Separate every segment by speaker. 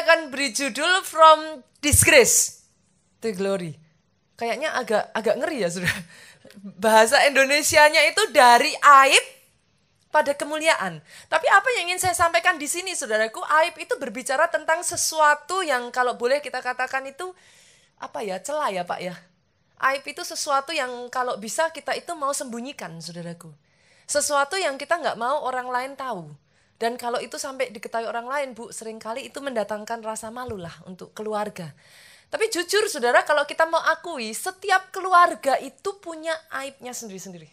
Speaker 1: saya akan beri judul From Disgrace to Glory. Kayaknya agak ngeri ya saudara. Bahasa Indonesianya itu dari aib pada kemuliaan. Tapi apa yang ingin saya sampaikan di sini saudaraku, aib itu berbicara tentang sesuatu yang kalau boleh kita katakan itu celah ya Pak ya. Aib itu sesuatu yang kalau bisa kita itu mau sembunyikan saudaraku. Sesuatu yang kita nggak mau orang lain tahu. Dan kalau itu sampai diketahui orang lain Bu, seringkali itu mendatangkan rasa malu lah untuk keluarga. Tapi jujur saudara, kalau kita mau akui, setiap keluarga itu punya aibnya sendiri-sendiri.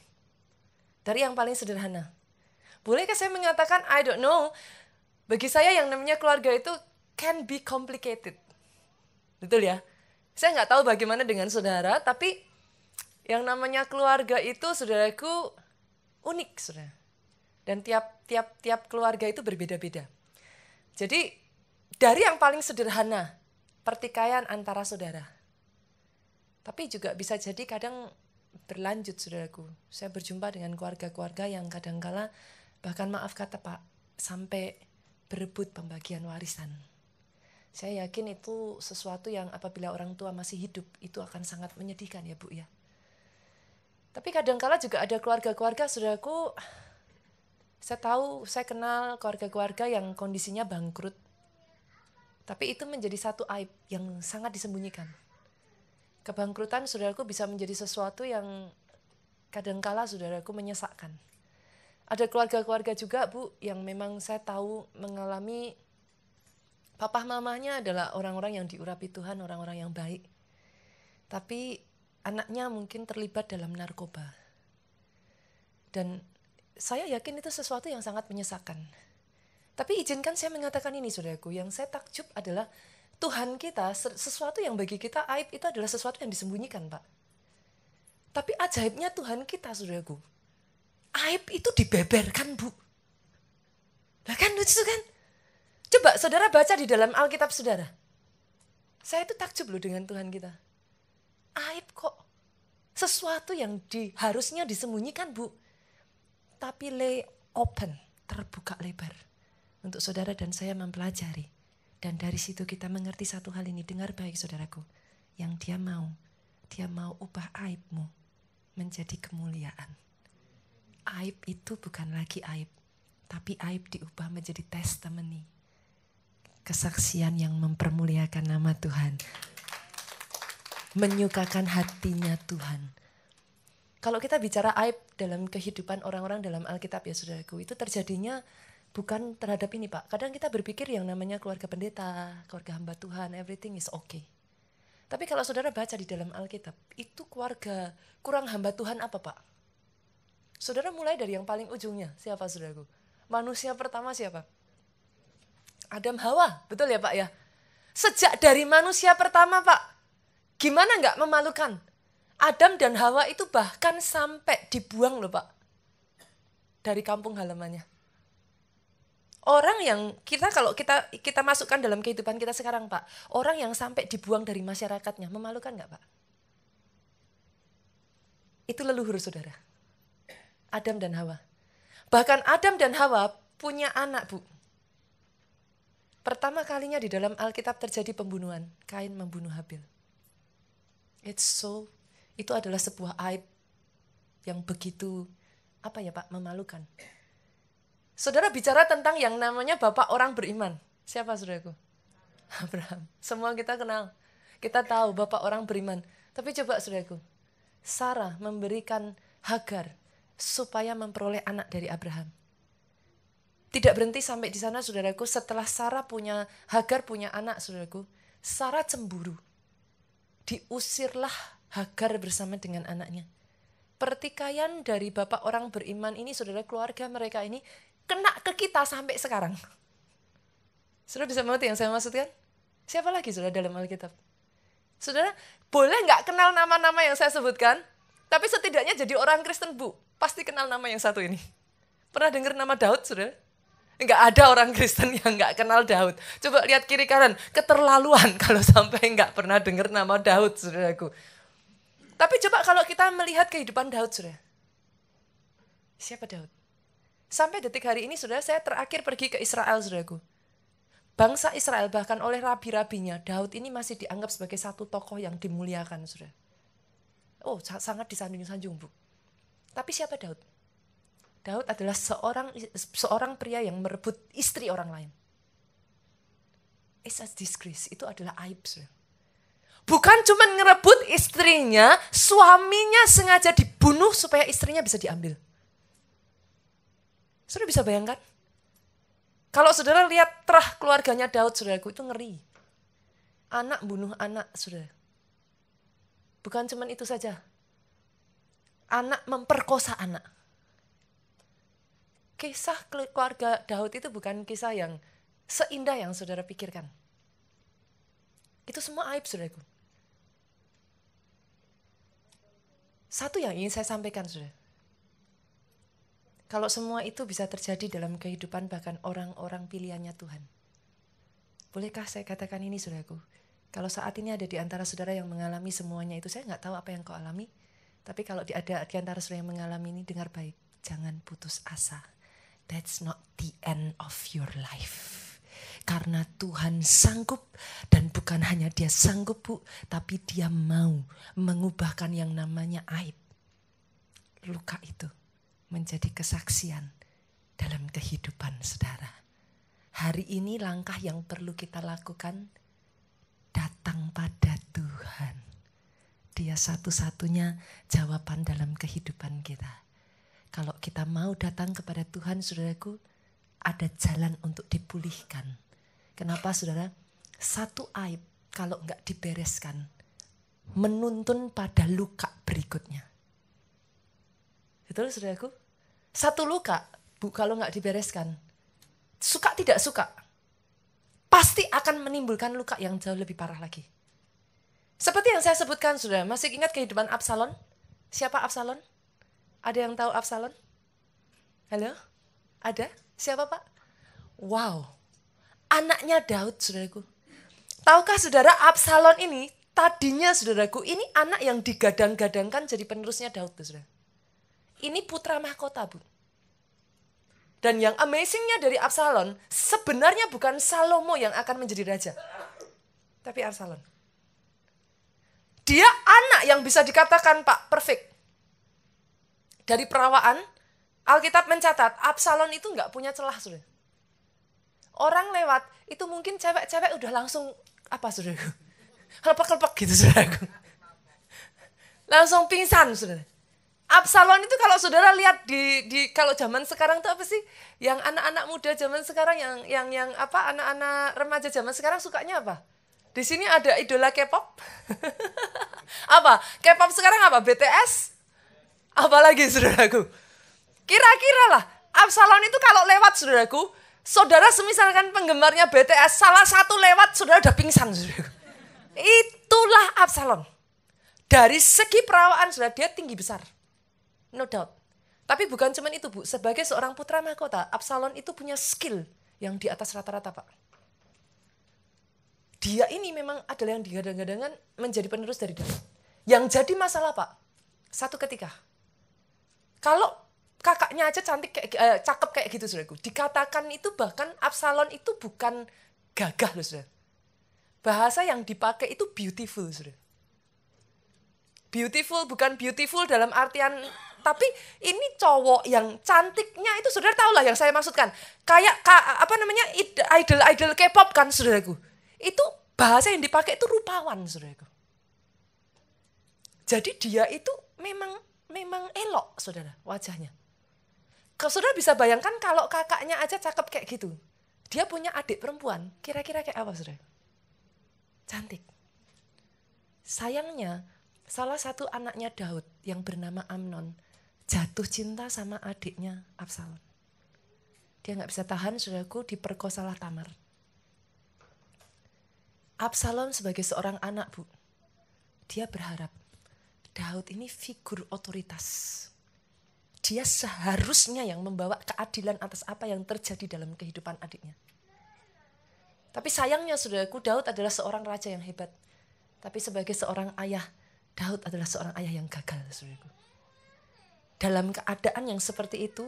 Speaker 1: Dari yang paling sederhana. Bolehkah saya mengatakan, I don't know, bagi saya yang namanya keluarga itu can be complicated. Betul ya? Saya nggak tahu bagaimana dengan saudara, tapi yang namanya keluarga itu saudaraku unik saudara. Dan tiap keluarga itu berbeda-beda. Jadi dari yang paling sederhana, pertikaian antara saudara. Tapi juga bisa jadi kadang berlanjut saudaraku. Saya berjumpa dengan keluarga-keluarga yang kadangkala bahkan maaf kata Pak, sampai berebut pembagian warisan. Saya yakin itu sesuatu yang apabila orang tua masih hidup, itu akan sangat menyedihkan ya Bu ya. Tapi kadangkala juga ada keluarga-keluarga saudaraku, saya kenal keluarga-keluarga yang kondisinya bangkrut. Tapi itu menjadi satu aib yang sangat disembunyikan. Kebangkrutan saudaraku bisa menjadi sesuatu yang kadangkala saudaraku menyesakkan. Ada keluarga-keluarga juga Bu yang memang saya tahu mengalami papa mamanya adalah orang-orang yang diurapi Tuhan, orang-orang yang baik. Tapi anaknya mungkin terlibat dalam narkoba. Dan saya yakin itu sesuatu yang sangat menyesakan. Tapi izinkan saya mengatakan ini saudaraku, yang saya takjub adalah Tuhan kita, sesuatu yang bagi kita aib itu adalah sesuatu yang disembunyikan Pak. Tapi ajaibnya Tuhan kita saudaraku, aib itu dibeberkan Bu. Bahkan lucu kan? Coba saudara baca di dalam Alkitab saudara. Saya itu takjub loh dengan Tuhan kita. Aib kok. Sesuatu yang harusnya disembunyikan Bu. Tapi lay open, terbuka lebar. Untuk saudara dan saya mempelajari. Dan dari situ kita mengerti satu hal ini. Dengar baik saudaraku. Yang dia mau ubah aibmu menjadi kemuliaan. Aib itu bukan lagi aib. Tapi aib diubah menjadi testimoni. Kesaksian yang mempermuliakan nama Tuhan. Menyukakan hatinya Tuhan. Kalau kita bicara aib dalam kehidupan orang-orang dalam Alkitab ya saudaraku, itu terjadinya bukan terhadap ini Pak. Kadang kita berpikir yang namanya keluarga pendeta, keluarga hamba Tuhan, everything is okay. Tapi kalau saudara baca di dalam Alkitab, itu keluarga kurang hamba Tuhan apa Pak? Saudara mulai dari yang paling ujungnya, siapa saudaraku? Manusia pertama siapa? Adam Hawa, betul ya Pak ya? Sejak dari manusia pertama Pak, gimana nggak memalukan? Adam dan Hawa itu bahkan sampai dibuang loh Pak. Dari kampung halamannya. Orang yang kalau kita masukkan dalam kehidupan kita sekarang Pak. Orang yang sampai dibuang dari masyarakatnya, memalukan nggak Pak? Itu leluhur saudara. Adam dan Hawa. Bahkan Adam dan Hawa punya anak Bu. Pertama kalinya di dalam Alkitab terjadi pembunuhan. Kain membunuh Habil. Itu adalah sebuah aib yang begitu, memalukan. Saudara bicara tentang yang namanya bapak orang beriman. Siapa saudaraku? Abraham. Semua kita kenal. Kita tahu bapak orang beriman. Tapi coba saudaraku, Sarah memberikan Hagar supaya memperoleh anak dari Abraham. Tidak berhenti sampai di sana saudaraku, setelah Hagar punya anak saudaraku, Sarah cemburu. Diusirlah Hagar bersama dengan anaknya. Pertikaian dari bapak orang beriman ini, saudara, keluarga mereka ini kena ke kita sampai sekarang. Saudara bisa mengerti yang saya maksudkan? Siapa lagi saudara dalam Alkitab? Saudara, boleh nggak kenal nama-nama yang saya sebutkan? Tapi setidaknya jadi orang Kristen Bu, pasti kenal nama yang satu ini. Pernah dengar nama Daud saudara? Nggak ada orang Kristen yang nggak kenal Daud. Coba lihat kiri kanan, keterlaluan kalau sampai nggak pernah dengar nama Daud saudaraku. Tapi coba kalau kita melihat kehidupan Daud, saudara. Siapa Daud? Sampai detik hari ini, saudara, saya terakhir pergi ke Israel, saudaraku. bangsa Israel bahkan oleh rabi-rabinya, Daud ini masih dianggap sebagai satu tokoh yang dimuliakan, saudara. Oh, sangat disanjung-sanjung, Bu. Tapi siapa Daud? Daud adalah seorang pria yang merebut istri orang lain. It's a disgrace, itu adalah aib, saudara. Bukan cuma ngerebut istrinya, suaminya sengaja dibunuh supaya istrinya bisa diambil. Saudara bisa bayangkan? Kalau saudara lihat terah keluarganya Daud, saudaraku, itu ngeri. Anak bunuh anak, saudara. Bukan cuma itu saja. Anak memperkosa anak. Kisah keluarga Daud itu bukan kisah yang seindah yang saudara pikirkan. Itu semua aib, saudaraku. Satu yang ingin saya sampaikan, saudara. Kalau semua itu bisa terjadi dalam kehidupan bahkan orang-orang pilihannya Tuhan. Bolehkah saya katakan ini, saudaraku? Kalau saat ini ada di antara saudara yang mengalami semuanya itu, saya nggak tahu apa yang kau alami. Tapi kalau ada di antara saudara yang mengalami ini, dengar baik. Jangan putus asa. That's not the end of your life. Karena Tuhan sanggup, dan bukan hanya dia sanggup, Bu, tapi dia mau mengubahkan yang namanya aib. Luka itu menjadi kesaksian dalam kehidupan saudara. Hari ini langkah yang perlu kita lakukan, datang pada Tuhan. Dia satu-satunya jawaban dalam kehidupan kita. Kalau kita mau datang kepada Tuhan, saudaraku, ada jalan untuk dipulihkan. Kenapa, saudara? Satu aib kalau enggak dibereskan, menuntun pada luka berikutnya. Betul, saudaraku? Satu luka, Bu, kalau enggak dibereskan, suka tidak suka, pasti akan menimbulkan luka yang jauh lebih parah lagi. Seperti yang saya sebutkan, saudara, masih ingat kehidupan Absalom? Siapa Absalom? Ada yang tahu Absalom? Halo? Ada? Siapa, Pak? Wow. Anaknya Daud, saudaraku. Tahukah saudara, Absalom ini tadinya, saudaraku, ini anak yang digadang-gadangkan jadi penerusnya Daud, saudara. Ini putra mahkota, Bu. Dan yang amazingnya dari Absalom, sebenarnya bukan Salomo yang akan menjadi raja, tapi Absalom. Dia anak yang bisa dikatakan, Pak, perfect. Dari perawaan, Alkitab mencatat, Absalom itu nggak punya celah, saudara. Orang lewat, itu mungkin cewek-cewek udah langsung, apa, saudara? Kelepek-kelepek gitu, saudara. Langsung pingsan, saudara. Absalom itu kalau saudara lihat di kalau zaman sekarang tuh apa sih? Yang anak-anak muda zaman sekarang, yang apa, anak-anak remaja zaman sekarang sukanya apa? Di sini ada idola K-pop. Apa? K-pop sekarang apa? BTS? Apalagi, saudaraku? Kira-kira lah, Absalom itu kalau lewat, saudaraku, saudara semisalkan penggemarnya BTS, salah satu lewat, saudara udah pingsan, saudaraku. Itulah Absalom. Dari segi perawaan, saudara, dia tinggi besar. No doubt. Tapi bukan cuma itu, Bu. Sebagai seorang putra mahkota, Absalom itu punya skill yang di atas rata-rata, Pak. Dia ini memang adalah yang digadang-gadangkan menjadi penerus dari Daud. Yang jadi masalah, Pak, satu ketika, kalau kakaknya aja cakep kayak gitu, saudaraku, dikatakan itu bahkan Absalom itu bukan gagah, loh, saudara. Bahasa yang dipakai itu beautiful, saudara. Beautiful, bukan beautiful dalam artian, tapi ini cowok yang cantiknya itu, saudara tahu lah yang saya maksudkan. Kayak idol K-pop kan, saudaraku. Itu bahasa yang dipakai itu rupawan, saudaraku. Jadi dia itu memang elok, saudara, wajahnya. Kalau saudara bisa bayangkan kalau kakaknya aja cakep kayak gitu, dia punya adik perempuan, kira-kira kayak apa, saudara? Cantik. Sayangnya, salah satu anaknya Daud yang bernama Amnon jatuh cinta sama adiknya Absalom. Dia nggak bisa tahan, saudaraku, diperkosalah Tamar. Absalom sebagai seorang anak, Bu, dia berharap Daud ini figur otoritas. Dia seharusnya yang membawa keadilan atas apa yang terjadi dalam kehidupan adiknya. Tapi sayangnya, saudaraku, Daud adalah seorang raja yang hebat. Tapi sebagai seorang ayah, Daud adalah seorang ayah yang gagal, saudaraku. Dalam keadaan yang seperti itu,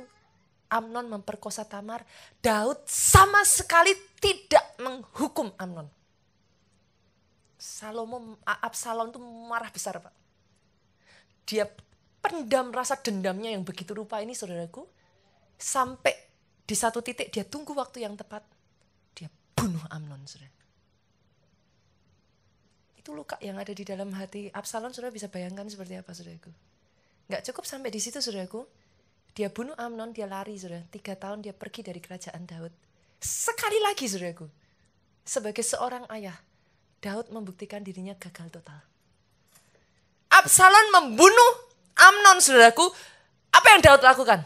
Speaker 1: Amnon memperkosa Tamar, Daud sama sekali tidak menghukum Amnon. Absalom itu marah besar, Pak. Dia pendam rasa dendamnya yang begitu rupa ini, saudaraku. Sampai di satu titik dia tunggu waktu yang tepat. Dia bunuh Amnon, saudara. Itu luka yang ada di dalam hati Absalom, saudara bisa bayangkan seperti apa, saudaraku. Gak cukup sampai di situ, saudaraku. Dia bunuh Amnon, dia lari, saudara. 3 tahun dia pergi dari kerajaan Daud. Sekali lagi, saudaraku. Sebagai seorang ayah, Daud membuktikan dirinya gagal total. Absalom membunuh Amnon, saudaraku. Apa yang Daud lakukan?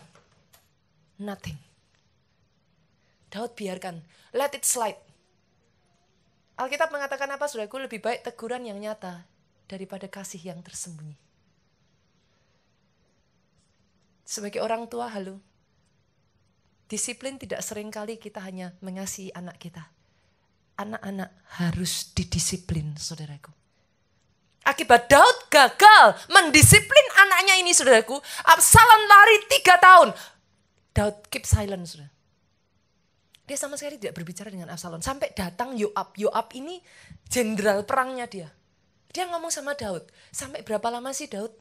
Speaker 1: Nothing. Daud biarkan. Let it slide. Alkitab mengatakan apa, saudaraku? Lebih baik teguran yang nyata daripada kasih yang tersembunyi. Sebagai orang tua, halo. Disiplin tidak seringkali kita hanya mengasihi anak kita. Anak-anak harus didisiplin, saudaraku. Akibat Daud gagal mendisiplin anaknya ini, saudaraku. Absalom lari 3 tahun. Daud keep silent, saudara. Dia sama sekali tidak berbicara dengan Absalom. Sampai datang Yoab. Yoab ini jenderal perangnya dia. Dia ngomong sama Daud. Sampai berapa lama sih Daud?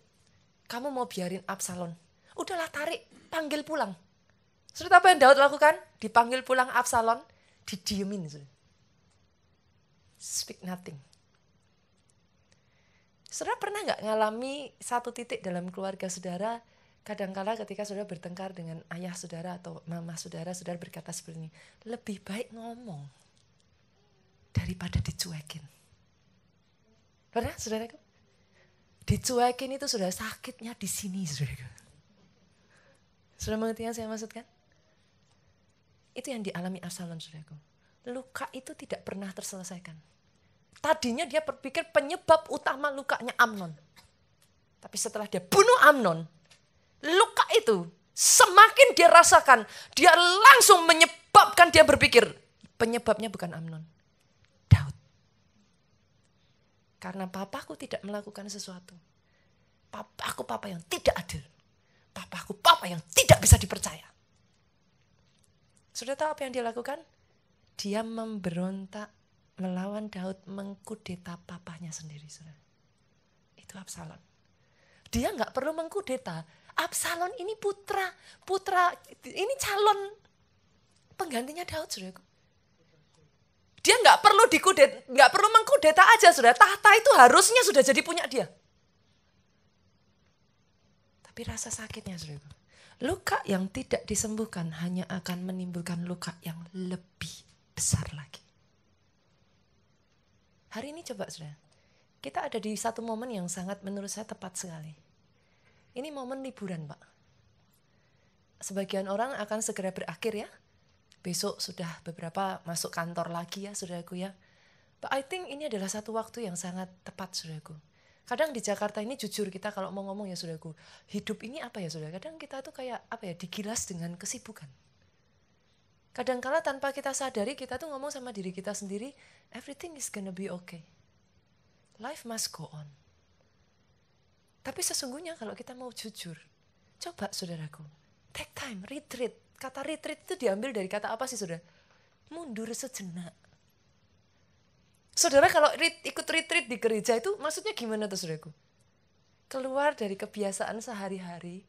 Speaker 1: Kamu mau biarin Absalom? Udahlah tarik, panggil pulang. Saudara, apa yang Daud lakukan? Dipanggil pulang Absalom, didiemin, saudara. Speak nothing. Saudara pernah gak ngalami satu titik dalam keluarga saudara, kadangkala ketika saudara bertengkar dengan ayah saudara atau mama saudara, saudara berkata seperti ini, lebih baik ngomong daripada dicuekin. Pernah, saudaraku? Dicuekin itu sudah sakitnya di sini, saudaraku. Saudara mengerti yang saya maksudkan? Itu yang dialami Absalom, saudaraku. Luka itu tidak pernah terselesaikan. Tadinya dia berpikir penyebab utama lukanya Amnon. Tapi setelah dia bunuh Amnon, luka itu semakin dia rasakan, dia langsung menyebabkan dia berpikir, penyebabnya bukan Amnon, Daud. Karena papaku tidak melakukan sesuatu. Papaku papa yang tidak adil. Papaku papa yang tidak bisa dipercaya. Sudah tahu apa yang dia lakukan? Dia memberontak melawan Daud, mengkudeta papahnya sendiri, saudara. Itu Absalom. Dia nggak perlu mengkudeta. Absalom ini putra ini calon penggantinya Daud, saudara. Dia nggak perlu mengkudeta aja, saudara. Tahta itu harusnya sudah jadi punya dia. Tapi rasa sakitnya, saudara. Luka yang tidak disembuhkan hanya akan menimbulkan luka yang lebih besar lagi. Hari ini coba, saudara, kita ada di satu momen yang sangat menurut saya tepat sekali. Ini momen liburan, Pak. Sebagian orang akan segera berakhir ya. Besok sudah beberapa masuk kantor lagi ya, saudaraku ya. But I think ini adalah satu waktu yang sangat tepat, saudaraku. Kadang di Jakarta ini jujur kita kalau mau ngomong ya, saudaraku, hidup ini apa ya, saudara? Kadang kita tuh kayak apa ya, digilas dengan kesibukan. Kadangkala tanpa kita sadari kita tuh ngomong sama diri kita sendiri, everything is gonna be okay. Life must go on. Tapi sesungguhnya kalau kita mau jujur, coba saudaraku, take time, retreat. Kata retreat itu diambil dari kata apa sih, saudara? Mundur sejenak. Saudara kalau ikut retreat di gereja itu maksudnya gimana tuh, saudaraku? Keluar dari kebiasaan sehari-hari,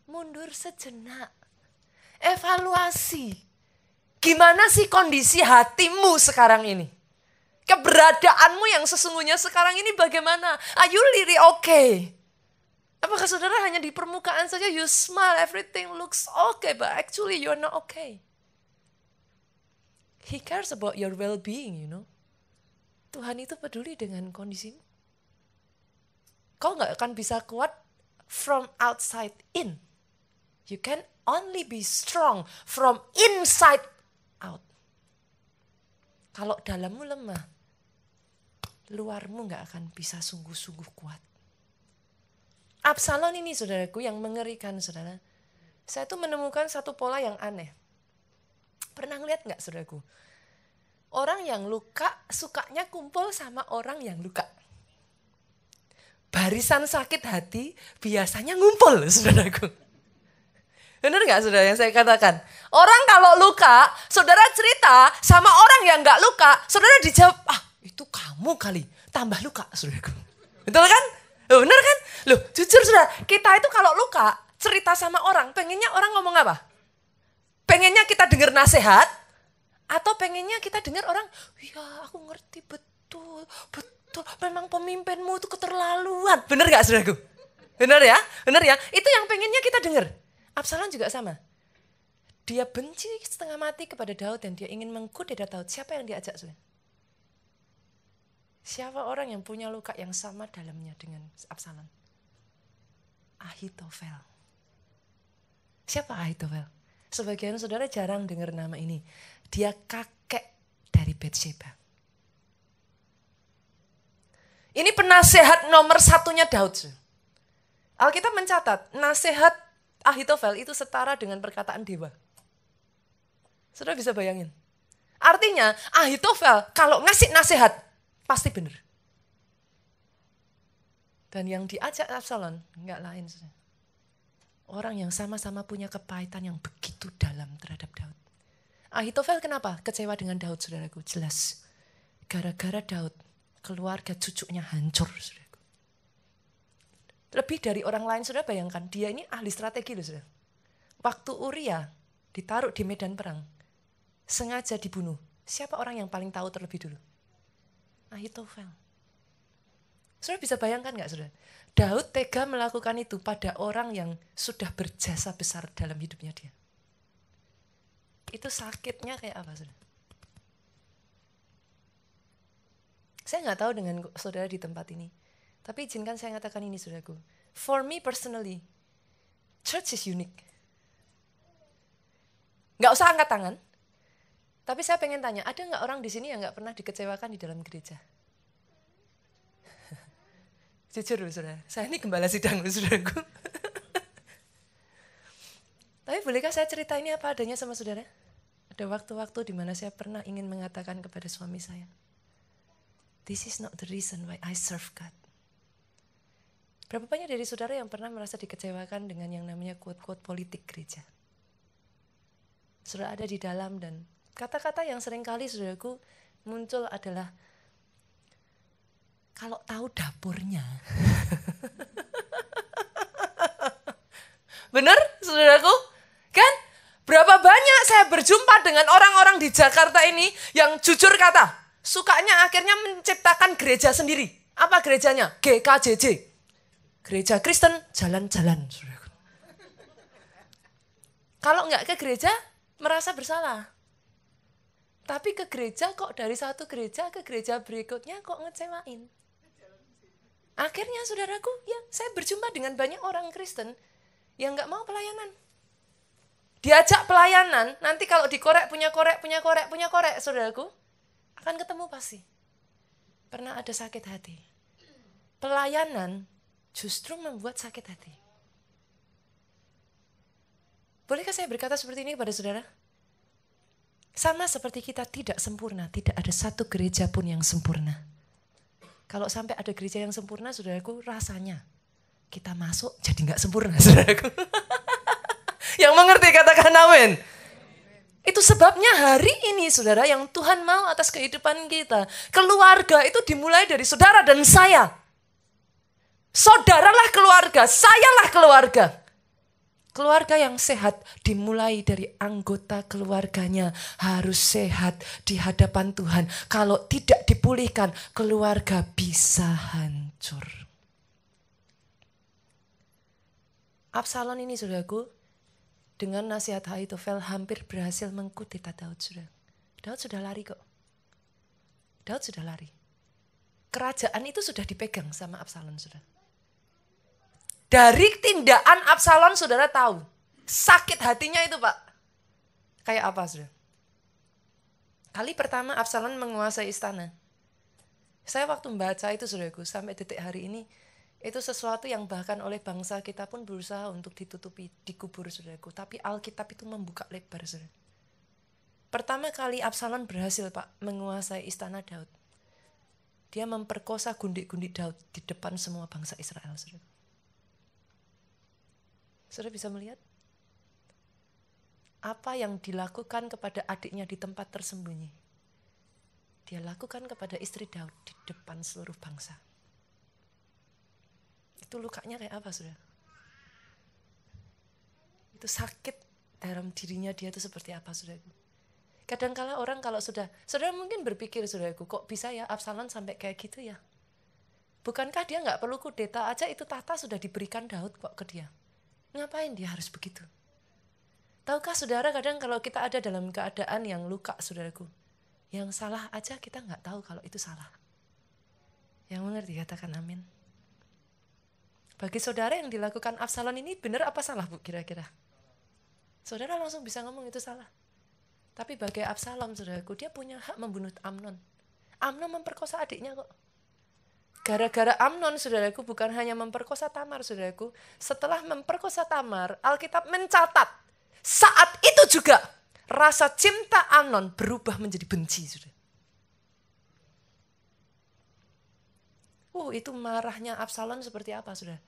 Speaker 1: mundur sejenak. Evaluasi. Gimana sih kondisi hatimu sekarang ini? Keberadaanmu yang sesungguhnya sekarang ini bagaimana? Are you really okay? Apakah saudara hanya di permukaan saja, you smile, everything looks okay, but actually you're not okay. He cares about your well-being, you know. Tuhan itu peduli dengan kondisimu. Kau gak akan bisa kuat from outside in. You can only be strong from inside out. Kalau dalammu lemah, luarmu gak akan bisa sungguh-sungguh kuat. Absalom ini, saudaraku, yang mengerikan, saudara. Saya tuh menemukan satu pola yang aneh. Pernah ngeliat gak, saudaraku? Orang yang luka sukanya kumpul sama orang yang luka. Barisan sakit hati biasanya ngumpul, saudaraku. Bener gak saudara yang saya katakan? Orang kalau luka, saudara cerita sama orang yang gak luka, saudara dijawab, itu kamu kali, tambah luka saudaraku. Betul kan? Loh, bener kan? Loh jujur saudara, kita itu kalau luka, cerita sama orang, pengennya orang ngomong apa? Pengennya kita dengar nasihat, atau pengennya kita dengar orang, ya aku ngerti betul, memang pemimpinmu itu keterlaluan. Bener gak saudaraku? Bener ya? Itu yang pengennya kita dengar. Absalom juga sama. Dia benci setengah mati kepada Daud dan dia ingin mengkudeta Daud. Siapa yang diajak saudara? Siapa orang yang punya luka yang sama dalamnya dengan Absalom? Ahitofel. Siapa Ahitofel? Sebagian saudara jarang dengar nama ini. Dia kakek dari Batsheba. Ini penasehat nomor satunya Daud. Alkitab mencatat, nasihat Ahitofel itu setara dengan perkataan dewa. Saudara bisa bayangin? Artinya Ahitofel kalau ngasih nasihat, pasti benar. Dan yang diajak Absalom, enggak lain. Orang yang sama-sama punya kepahitan yang begitu dalam terhadap Daud. Ahitofel kenapa kecewa dengan Daud, saudaraku? Jelas. Gara-gara Daud, keluarga cucunya hancur, saudaraku. Lebih dari orang lain, saudara bayangkan, dia ini ahli strategi loh saudara. Waktu Uria ditaruh di medan perang, sengaja dibunuh. Siapa orang yang paling tahu terlebih dulu? Ahitofel. Saudara bisa bayangkan gak saudara? Daud tega melakukan itu pada orang yang sudah berjasa besar dalam hidupnya dia. Itu sakitnya kayak apa saudara? Saya gak tahu dengan saudara di tempat ini. Tapi izinkan saya katakan ini saudaraku. For me personally, church is unique. Gak usah angkat tangan. Tapi saya pengen tanya, ada gak orang di sini yang gak pernah dikecewakan di dalam gereja? Jujur loh saudara, saya ini gembala sidang loh saudaraku. Tapi bolehkah saya cerita ini apa adanya sama saudara? Ada waktu-waktu di mana saya pernah ingin mengatakan kepada suami saya, this is not the reason why I serve God. Berapa banyak dari saudara yang pernah merasa dikecewakan dengan yang namanya quote-quote politik gereja? Saudara ada di dalam dan kata-kata yang seringkali saudaraku muncul adalah, kalau tahu dapurnya. Benar saudaraku? Kan? Berapa banyak saya berjumpa dengan orang-orang di Jakarta ini yang jujur kata, sukanya akhirnya menciptakan gereja sendiri. Apa gerejanya? GKJJ. Gereja Kristen jalan-jalan. Kalau enggak ke gereja, merasa bersalah. Tapi ke gereja kok dari satu gereja ke gereja berikutnya kok ngecewain. Akhirnya saudaraku, ya saya berjumpa dengan banyak orang Kristen yang enggak mau pelayanan. Diajak pelayanan, nanti kalau dikorek, punya korek, saudaraku, akan ketemu pasti. Pernah ada sakit hati. Pelayanan justru membuat sakit hati. Bolehkah saya berkata seperti ini kepada saudara? Sama seperti kita tidak sempurna, tidak ada satu gereja pun yang sempurna. Kalau sampai ada gereja yang sempurna, saudaraku, rasanya kita masuk jadi gak sempurna, saudaraku. Yang mengerti katakan amin. Itu sebabnya hari ini saudara yang Tuhan mau atas kehidupan kita. Keluarga itu dimulai dari saudara dan saya. Saudaralah keluarga, sayalah keluarga. Keluarga yang sehat dimulai dari anggota keluarganya harus sehat di hadapan Tuhan. Kalau tidak dipulihkan, keluarga bisa hancur. Absalom ini saudaraku, dengan nasihat Ahitofel hampir berhasil mengkudeta Daud. Daud sudah lari kok. Daud sudah lari. Kerajaan itu sudah dipegang sama Absalom saudara. Dari tindakan Absalom saudara tahu. Sakit hatinya itu pak. Kayak apa saudara? Kali pertama Absalom menguasai istana. Saya waktu membaca itu saudaraku sampai detik hari ini. Itu sesuatu yang bahkan oleh bangsa kita pun berusaha untuk ditutupi, dikubur saudaraku. Tapi Alkitab itu membuka lebar saudara. Pertama kali Absalom berhasil pak menguasai istana Daud. Dia memperkosa gundik-gundik Daud di depan semua bangsa Israel saudara. Saudara bisa melihat? apa yang dilakukan kepada adiknya di tempat tersembunyi, dia lakukan kepada istri Daud di depan seluruh bangsa. Itu lukanya kayak apa, saudara? Itu sakit dalam dirinya dia itu seperti apa, saudaraku? Kadangkala orang kalau saudara mungkin berpikir, saudaraku, kok bisa ya Absalom sampai kayak gitu ya? Bukankah dia nggak perlu kudeta aja, itu tahta sudah diberikan Daud kok ke dia? Ngapain dia harus begitu? Tahukah saudara, kadang kalau kita ada dalam keadaan yang luka, saudaraku, yang salah aja kita nggak tahu kalau itu salah. Yang mengerti katakan amin. Bagi saudara yang dilakukan Absalom ini benar apa salah, Bu, kira-kira? Saudara langsung bisa ngomong itu salah. Tapi bagi Absalom, saudaraku, dia punya hak membunuh Amnon. Amnon memperkosa adiknya kok. Gara-gara Amnon, saudaraku, bukan hanya memperkosa Tamar, saudaraku. Setelah memperkosa Tamar, Alkitab mencatat saat itu juga rasa cinta Amnon berubah menjadi benci, saudara. Itu marahnya Absalom seperti apa, saudara?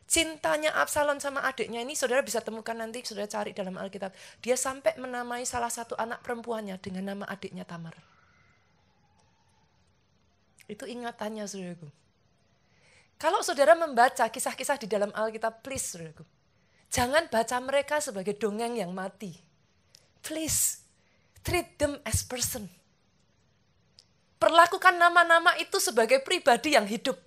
Speaker 1: Cintanya Absalom sama adiknya ini, saudara bisa temukan nanti, saudara cari dalam Alkitab. Dia sampai menamai salah satu anak perempuannya dengan nama adiknya Tamar. Itu ingatannya, saudaraku. Kalau saudara membaca kisah-kisah di dalam Alkitab, please, saudaraku, jangan baca mereka sebagai dongeng yang mati. Please, treat them as person. Perlakukan nama-nama itu sebagai pribadi yang hidup.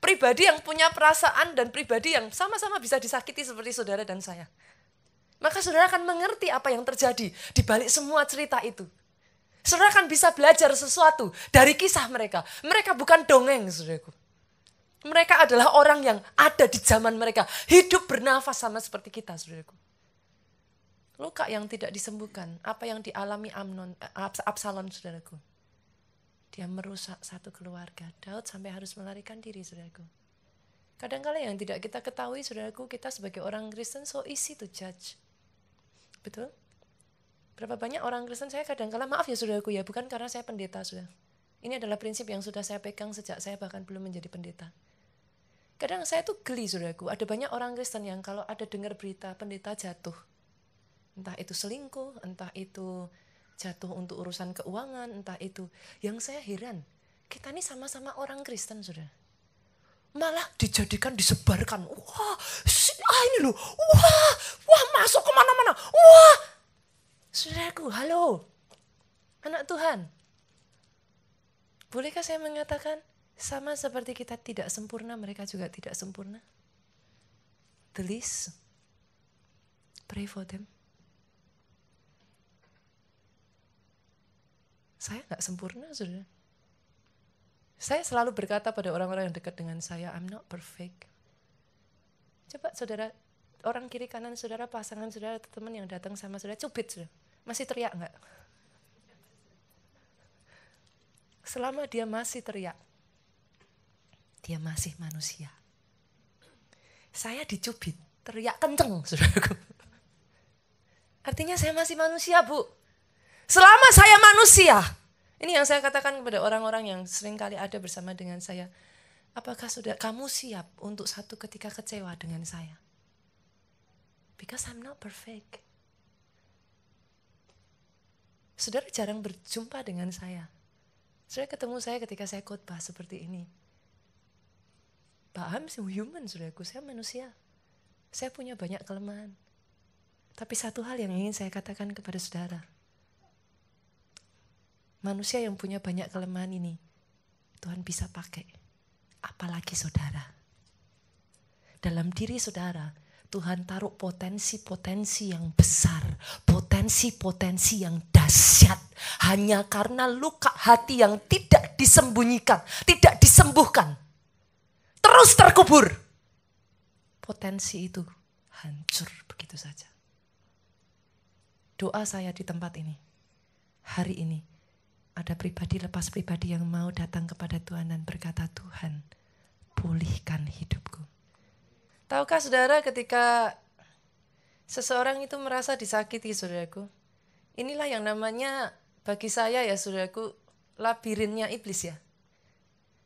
Speaker 1: Pribadi yang punya perasaan dan pribadi yang sama-sama bisa disakiti seperti saudara dan saya. Maka saudara akan mengerti apa yang terjadi di balik semua cerita itu. Saudara akan bisa belajar sesuatu dari kisah mereka. Mereka bukan dongeng, saudaraku. Mereka adalah orang yang ada di zaman mereka. Hidup bernafas sama seperti kita, saudaraku. Luka yang tidak disembuhkan. Apa yang dialami Absalom, saudaraku. Dia merusak satu keluarga. Daud sampai harus melarikan diri, saudaraku. Kadang-kadang yang tidak kita ketahui, saudaraku, kita sebagai orang Kristen so easy to judge. Betul? Berapa banyak orang Kristen, saya kadang-kadang, maaf ya saudaraku ya, bukan karena saya pendeta, saudara. Ini adalah prinsip yang sudah saya pegang sejak saya bahkan belum menjadi pendeta. Kadang saya tuh geli, saudaraku. Ada banyak orang Kristen yang kalau ada dengar berita pendeta jatuh. Entah itu selingkuh, entah itu jatuh untuk urusan keuangan, entah itu. Yang saya heran, kita ini sama-sama orang Kristen, saudara. Malah dijadikan, disebarkan. Wah, ini loh. Wah, masuk kemana-mana. Wah, saudaraku, halo. Anak Tuhan. Bolehkah saya mengatakan, sama seperti kita tidak sempurna, mereka juga tidak sempurna? The least, pray for them. Saya gak sempurna, saudara. Saya selalu berkata pada orang-orang yang dekat dengan saya, I'm not perfect. Coba saudara, orang kiri kanan saudara, pasangan saudara, teman yang datang sama saudara, cubit saudara. Masih teriak gak? Selama dia masih teriak, dia masih manusia. Saya dicubit, teriak kenceng, saudaraku. Artinya saya masih manusia, Bu. Selama saya manusia, ini yang saya katakan kepada orang-orang yang sering kali ada bersama dengan saya. Apakah kamu siap untuk satu ketika kecewa dengan saya? Because I'm not perfect. Saudara jarang berjumpa dengan saya. Saudara ketemu saya ketika saya khotbah seperti ini. But I'm human, saudaraku, saya manusia. Saya punya banyak kelemahan. Tapi satu hal yang ingin saya katakan kepada saudara. Manusia yang punya banyak kelemahan ini, Tuhan bisa pakai. Apalagi saudara. Dalam diri saudara, Tuhan taruh potensi-potensi yang besar. Potensi-potensi yang dahsyat. Hanya karena luka hati yang tidak disembunyikan, tidak disembuhkan. Terus terkubur. Potensi itu hancur begitu saja. Doa saya di tempat ini, hari ini, ada pribadi lepas pribadi yang mau datang kepada Tuhan dan berkata, Tuhan, pulihkan hidupku. Tahukah saudara ketika seseorang itu merasa disakiti, saudaraku, inilah yang namanya bagi saya ya saudaraku, labirinnya iblis ya.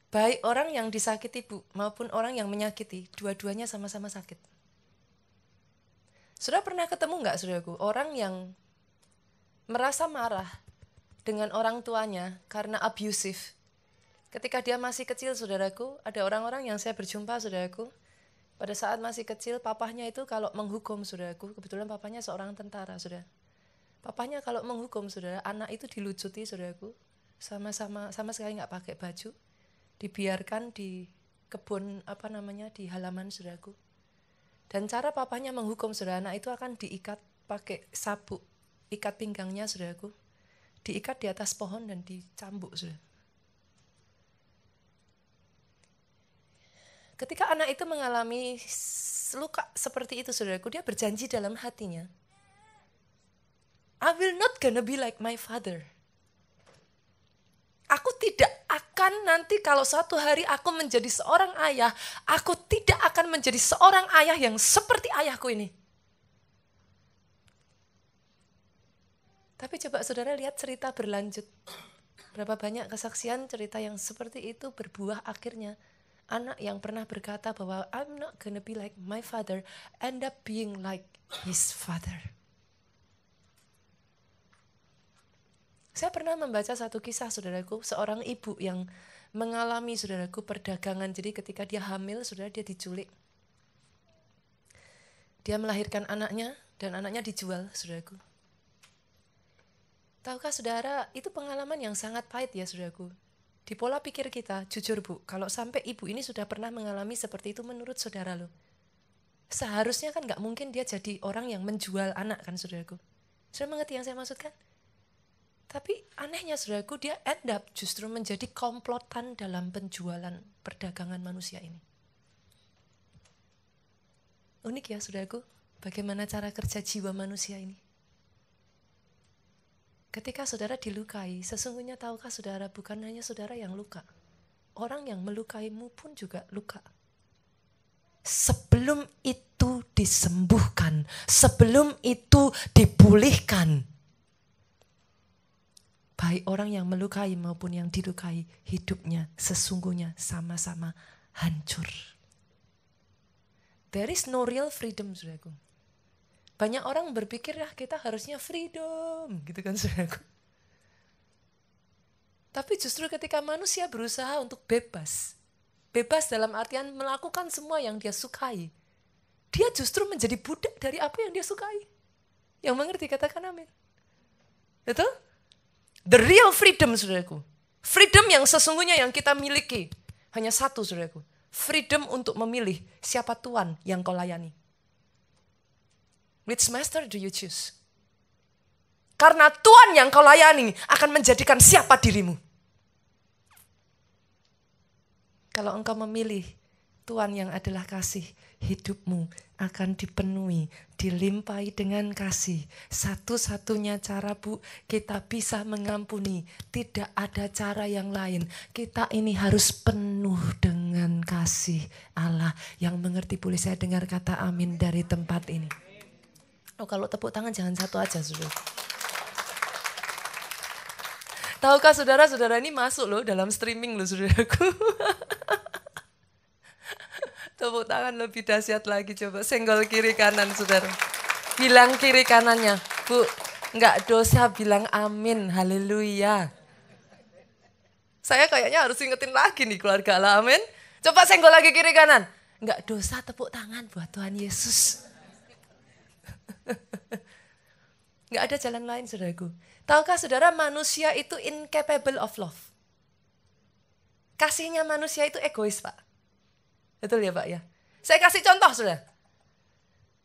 Speaker 1: Baik orang yang disakiti, Bu, maupun orang yang menyakiti, dua-duanya sama-sama sakit. Sudah pernah ketemu nggak saudaraku, orang yang merasa marah dengan orang tuanya karena abusive? Ketika dia masih kecil saudaraku, ada orang-orang yang saya berjumpa saudaraku, pada saat masih kecil papahnya itu kalau menghukum saudaraku, kebetulan papahnya seorang tentara saudara. Papahnya kalau menghukum saudara, anak itu dilucuti saudaraku, sama sekali nggak pakai baju, dibiarkan di kebun di halaman saudaraku. Dan cara papahnya menghukum saudara, anak itu akan diikat pakai sabuk, ikat pinggangnya saudaraku, diikat di atas pohon dan dicambuk saudara. Ketika anak itu mengalami luka seperti itu saudaraku, dia berjanji dalam hatinya, I will not gonna be like my father. Aku tidak akan nanti kalau suatu hari aku menjadi seorang ayah, aku tidak akan menjadi seorang ayah yang seperti ayahku ini. Tapi coba saudara lihat cerita berlanjut. Berapa banyak kesaksian cerita yang seperti itu berbuah akhirnya. Anak yang pernah berkata bahwa I'm not gonna be like my father, end up being like his father. Saya pernah membaca satu kisah saudaraku, seorang ibu yang mengalami saudaraku perdagangan. Jadi ketika dia hamil, saudara, dia diculik. Dia melahirkan anaknya dan anaknya dijual saudaraku. Tahukah saudara, itu pengalaman yang sangat pahit ya saudaraku. Di pola pikir kita, jujur Bu, kalau sampai ibu ini sudah pernah mengalami seperti itu menurut saudara loh. Seharusnya kan gak mungkin dia jadi orang yang menjual anak kan saudaraku. Saudara mengerti yang saya maksudkan? Tapi anehnya saudaraku, dia end up justru menjadi komplotan dalam penjualan perdagangan manusia ini. Unik ya saudaraku, bagaimana cara kerja jiwa manusia ini. Ketika saudara dilukai, sesungguhnya tahukah saudara, bukan hanya saudara yang luka. Orang yang melukaimu pun juga luka. Sebelum itu disembuhkan, sebelum itu dipulihkan, baik orang yang melukai maupun yang dilukai, hidupnya sesungguhnya sama-sama hancur. There is no real freedom, saudaraku. Banyak orang berpikir, kita harusnya freedom, gitu kan saudaraku. Tapi justru ketika manusia berusaha untuk bebas, bebas dalam artian melakukan semua yang dia sukai, dia justru menjadi budak dari apa yang dia sukai. Yang mengerti katakan amin. Betul? The real freedom, saudaraku. Freedom yang sesungguhnya yang kita miliki. Hanya satu, saudaraku. Freedom untuk memilih siapa Tuhan yang kau layani. Which master do you choose? Karena Tuhan yang kau layani akan menjadikan siapa dirimu. Kalau engkau memilih Tuhan yang adalah kasih, hidupmu akan dipenuhi, dilimpahi dengan kasih. Satu-satunya cara Bu, kita bisa mengampuni. Tidak ada cara yang lain. Kita ini harus penuh dengan kasih Allah. Yang mengerti boleh saya dengar kata amin dari tempat ini. Oh, kalau tepuk tangan jangan satu aja saudara. Tahukah saudara-saudara ini masuk loh dalam streaming loh saudaraku. Tepuk tangan lebih dahsyat lagi, coba senggol kiri kanan saudara. Bilang kiri kanannya, Bu, enggak dosa bilang amin, haleluya. Saya kayaknya harus ingetin lagi nih keluarga Allah, amin. Coba senggol lagi kiri kanan. Enggak dosa tepuk tangan buat Tuhan Yesus. Enggak ada jalan lain saudaraku. Tahukah saudara manusia itu incapable of love. Kasihnya manusia itu egois Pak. Betul ya Pak ya? Saya kasih contoh saudara.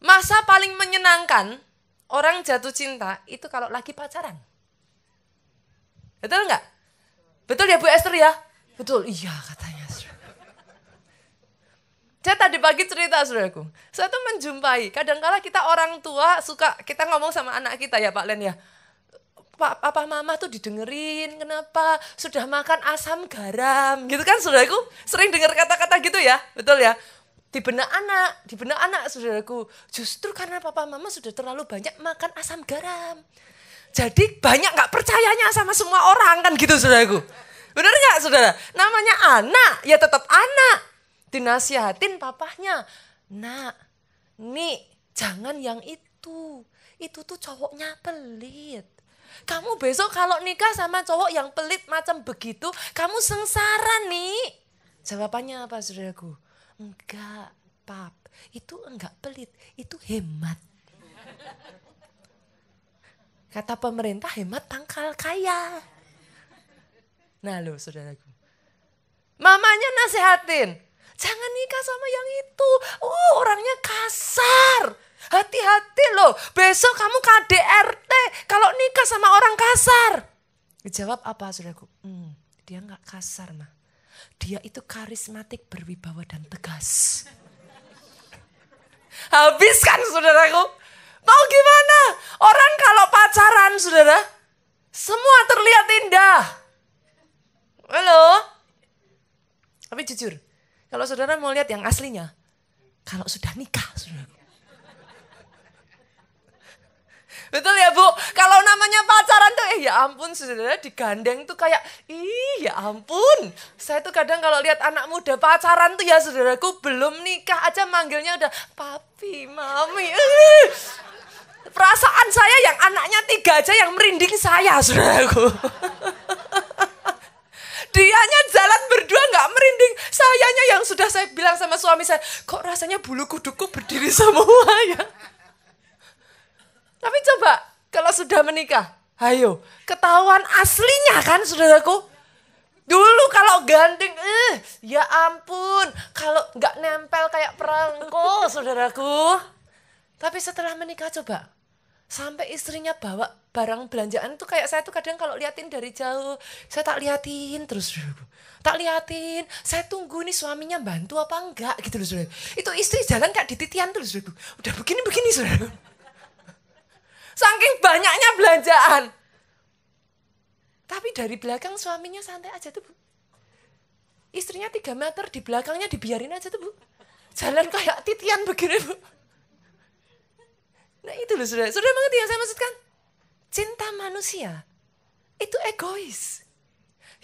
Speaker 1: Masa paling menyenangkan orang jatuh cinta itu kalau lagi pacaran. Betul enggak? Betul ya Bu Esther ya? Betul, iya katanya saudara. Saya tadi pagi cerita saudaraku. Saya tuh menjumpai, kadang-kala kita orang tua suka, kita ngomong sama anak kita ya Pak Len ya. Papa mama tuh didengerin, kenapa sudah makan asam garam gitu kan saudaraku, sering dengar kata-kata gitu ya, betul ya, di benak anak saudaraku, justru karena papa mama sudah terlalu banyak makan asam garam, jadi banyak gak percayanya sama semua orang kan gitu saudaraku, benar gak saudara, namanya anak ya tetap anak, dinasihatin papahnya, nak, nih Jangan yang itu. Itu tuh cowoknya pelit. Kamu besok kalau nikah sama cowok yang pelit macam begitu, kamu sengsara nih. Jawabannya apa saudaraku? Enggak, Pap. Itu enggak pelit, itu hemat. Kata pemerintah hemat pangkal kaya. Nah loh saudaraku. Mamanya nasehatin. Jangan nikah sama yang itu. Orangnya kasar. Hati-hati loh. Besok kamu KDRT kalau nikah sama orang kasar. Dijawab apa saudaraku? Dia gak kasar mah. Dia itu karismatik, berwibawa dan tegas. Habis kan saudaraku? Mau gimana? Orang kalau pacaran saudara, semua terlihat indah. Halo? Tapi jujur, kalau saudara mau lihat yang aslinya, kalau sudah nikah saudara. Betul ya Bu? Kalau namanya pacaran tuh ya ampun saudara, digandeng tuh kayak ya ampun. Saya tuh kadang kalau lihat anak muda pacaran tuh ya saudaraku, belum nikah aja manggilnya udah papi, mami. Perasaan saya yang anaknya 3 aja yang merinding saya saudaraku. Dianya jalan berdua gak merinding. Sayanya yang sudah saya bilang sama suami saya, kok rasanya bulu kuduku berdiri semua ya. Tapi coba kalau sudah menikah, ayo ketahuan aslinya kan saudaraku. Dulu kalau gandeng, ya ampun, kalau gak nempel kayak perangko saudaraku. Tapi setelah menikah coba, sampai istrinya bawa barang belanjaan tuh kayak saya tuh kadang kalau liatin dari jauh, saya tak liatin terus saudaraku. Tak liatin, saya tunggu nih suaminya bantu apa enggak gitu loh saudaraku. Itu istri jalan kayak dititian terus saudaraku. Udah begini-begini saudaraku. Saking banyaknya belanjaan. Tapi dari belakang suaminya santai aja tuh Bu. Istrinya 3 meter di belakangnya dibiarin aja tuh Bu. Jalan kayak titian begini Bu. Nah itu loh saudara. Saudara mengerti yang saya maksudkan? Cinta manusia itu egois.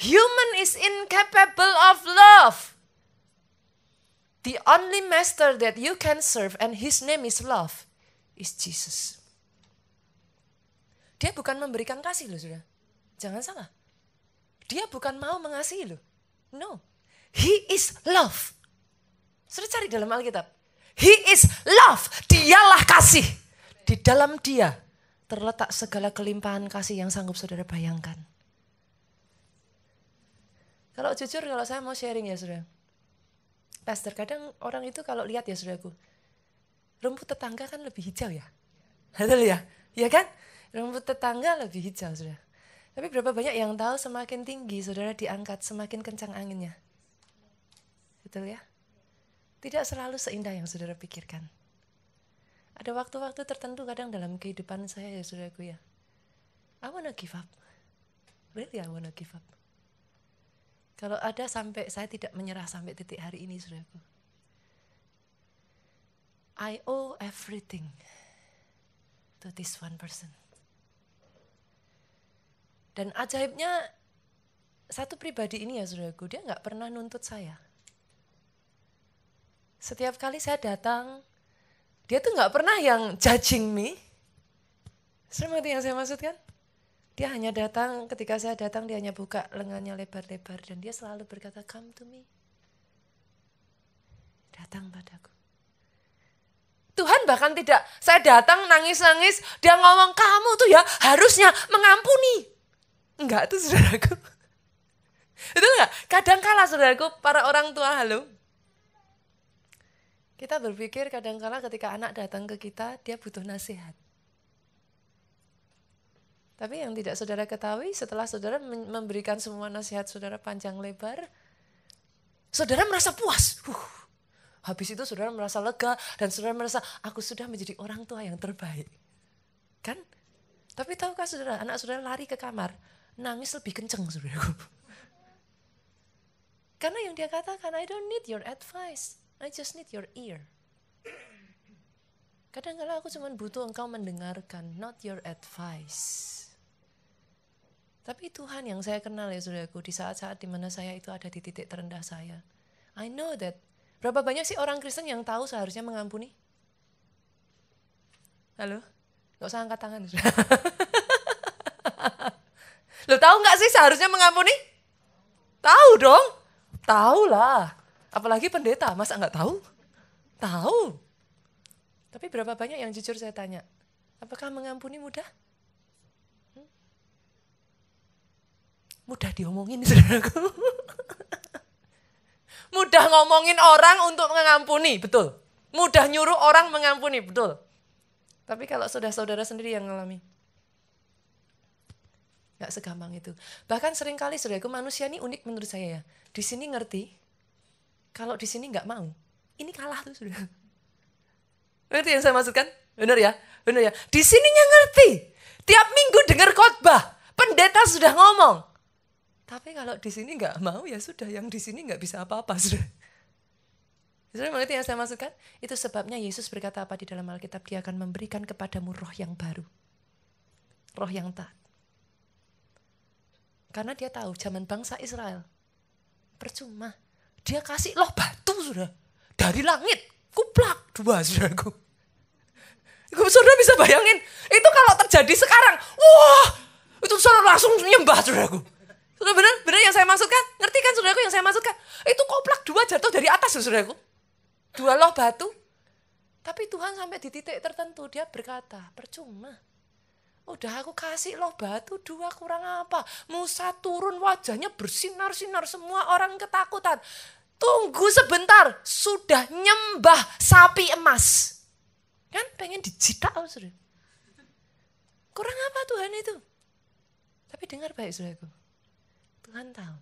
Speaker 1: Human is incapable of love. The only master that you can serve and his name is love is Jesus. Dia bukan memberikan kasih loh saudara. Jangan salah. Dia bukan mau mengasihi loh. No. He is love. Sudah cari dalam Alkitab. He is love. Dialah kasih. Di dalam dia terletak segala kelimpahan kasih yang sanggup saudara bayangkan. Kalau jujur, kalau saya mau sharing ya saudara. Pastor, kadang orang itu kalau lihat ya saudaraku. Rumput tetangga kan lebih hijau ya. Betul ya? Iya kan? Rumput tetangga lebih hijau saudara. Tapi berapa banyak yang tahu semakin tinggi saudara diangkat semakin kencang anginnya. Betul ya? Tidak selalu seindah yang saudara pikirkan. Ada waktu-waktu tertentu kadang dalam kehidupan saya ya saudaraku ya. I wanna give up. Really I wanna give up. Kalau ada sampai saya tidak menyerah sampai titik hari ini saudaraku. I owe everything to this one person. Dan ajaibnya satu pribadi ini ya saudaraku, dia gak pernah nuntut saya. Setiap kali saya datang, dia tuh gak pernah yang judging me. Saudara mengerti yang saya maksudkan? Dia hanya datang, ketika saya datang dia hanya buka lengannya lebar-lebar dan dia selalu berkata, come to me. Datang padaku. Tuhan bahkan tidak, saya datang nangis-nangis, dia ngomong kamu tuh ya harusnya mengampuni. Enggak tuh saudaraku. Itu enggak? Kadangkala saudaraku, para orang tua halo. Kita berpikir kadangkala ketika anak datang ke kita, dia butuh nasihat. Tapi yang tidak saudara ketahui, setelah saudara memberikan semua nasihat saudara panjang lebar, saudara merasa puas. Habis itu saudara merasa lega dan saudara merasa aku sudah menjadi orang tua yang terbaik. Kan? Tapi tahukah saudara, anak saudara lari ke kamar, nangis lebih kenceng saudaraku. Karena yang dia katakan, I don't need your advice, I just need your ear. Kadang-kadang aku cuma butuh engkau mendengarkan, not your advice. Tapi Tuhan yang saya kenal ya saudaraku, di saat-saat dimana saya itu ada di titik terendah saya. I know that. Berapa banyak sih orang Kristen yang tahu seharusnya mengampuni? Halo? Gak usah angkat tangan. Lo tahu gak sih seharusnya mengampuni? Tahu dong. Tahu lah. Apalagi pendeta, masa gak tahu? Tahu. Tapi berapa banyak yang jujur saya tanya, apakah mengampuni mudah? Mudah diomongin, saudaraku. Mudah ngomongin orang untuk mengampuni, betul. Mudah nyuruh orang mengampuni, betul. Tapi kalau saudara-saudara sendiri yang ngalami, gak segampang itu. Bahkan seringkali saudaraku, manusia ini unik menurut saya ya. Di sini ngerti, kalau di sini gak mau, ini kalah tuh saudara. Ngerti yang saya maksudkan? Benar ya? Benar ya? Di sininya ngerti. Tiap minggu dengar khotbah, pendeta sudah ngomong. Tapi kalau di sini nggak mau ya sudah, yang di sini nggak bisa apa-apa sudah. Saudara mengerti yang saya maksudkan? Itu sebabnya Yesus berkata apa di dalam Alkitab? Dia akan memberikan kepadamu roh yang baru, roh yang taat. Karena dia tahu zaman bangsa Israel percuma. Dia kasih loh batu sudah dari langit, kuplak dua saudaraku. Saudara bisa bayangin itu kalau terjadi sekarang, wah itu saudara langsung nyembah saudaraku. Sudah benar yang saya maksudkan? Ngerti kan saudaraku yang saya maksudkan? Itu koplak dua jatuh dari atas saudaraku. Dua loh batu. Tapi Tuhan sampai di titik tertentu dia berkata, percuma. Udah aku kasih loh batu dua, kurang apa? Musa turun wajahnya bersinar-sinar, semua orang ketakutan. Tunggu sebentar, sudah nyembah sapi emas. Kan pengen dijitak saudara. Kurang apa Tuhan itu? Tapi dengar baik saudaraku. Tuhan tahu.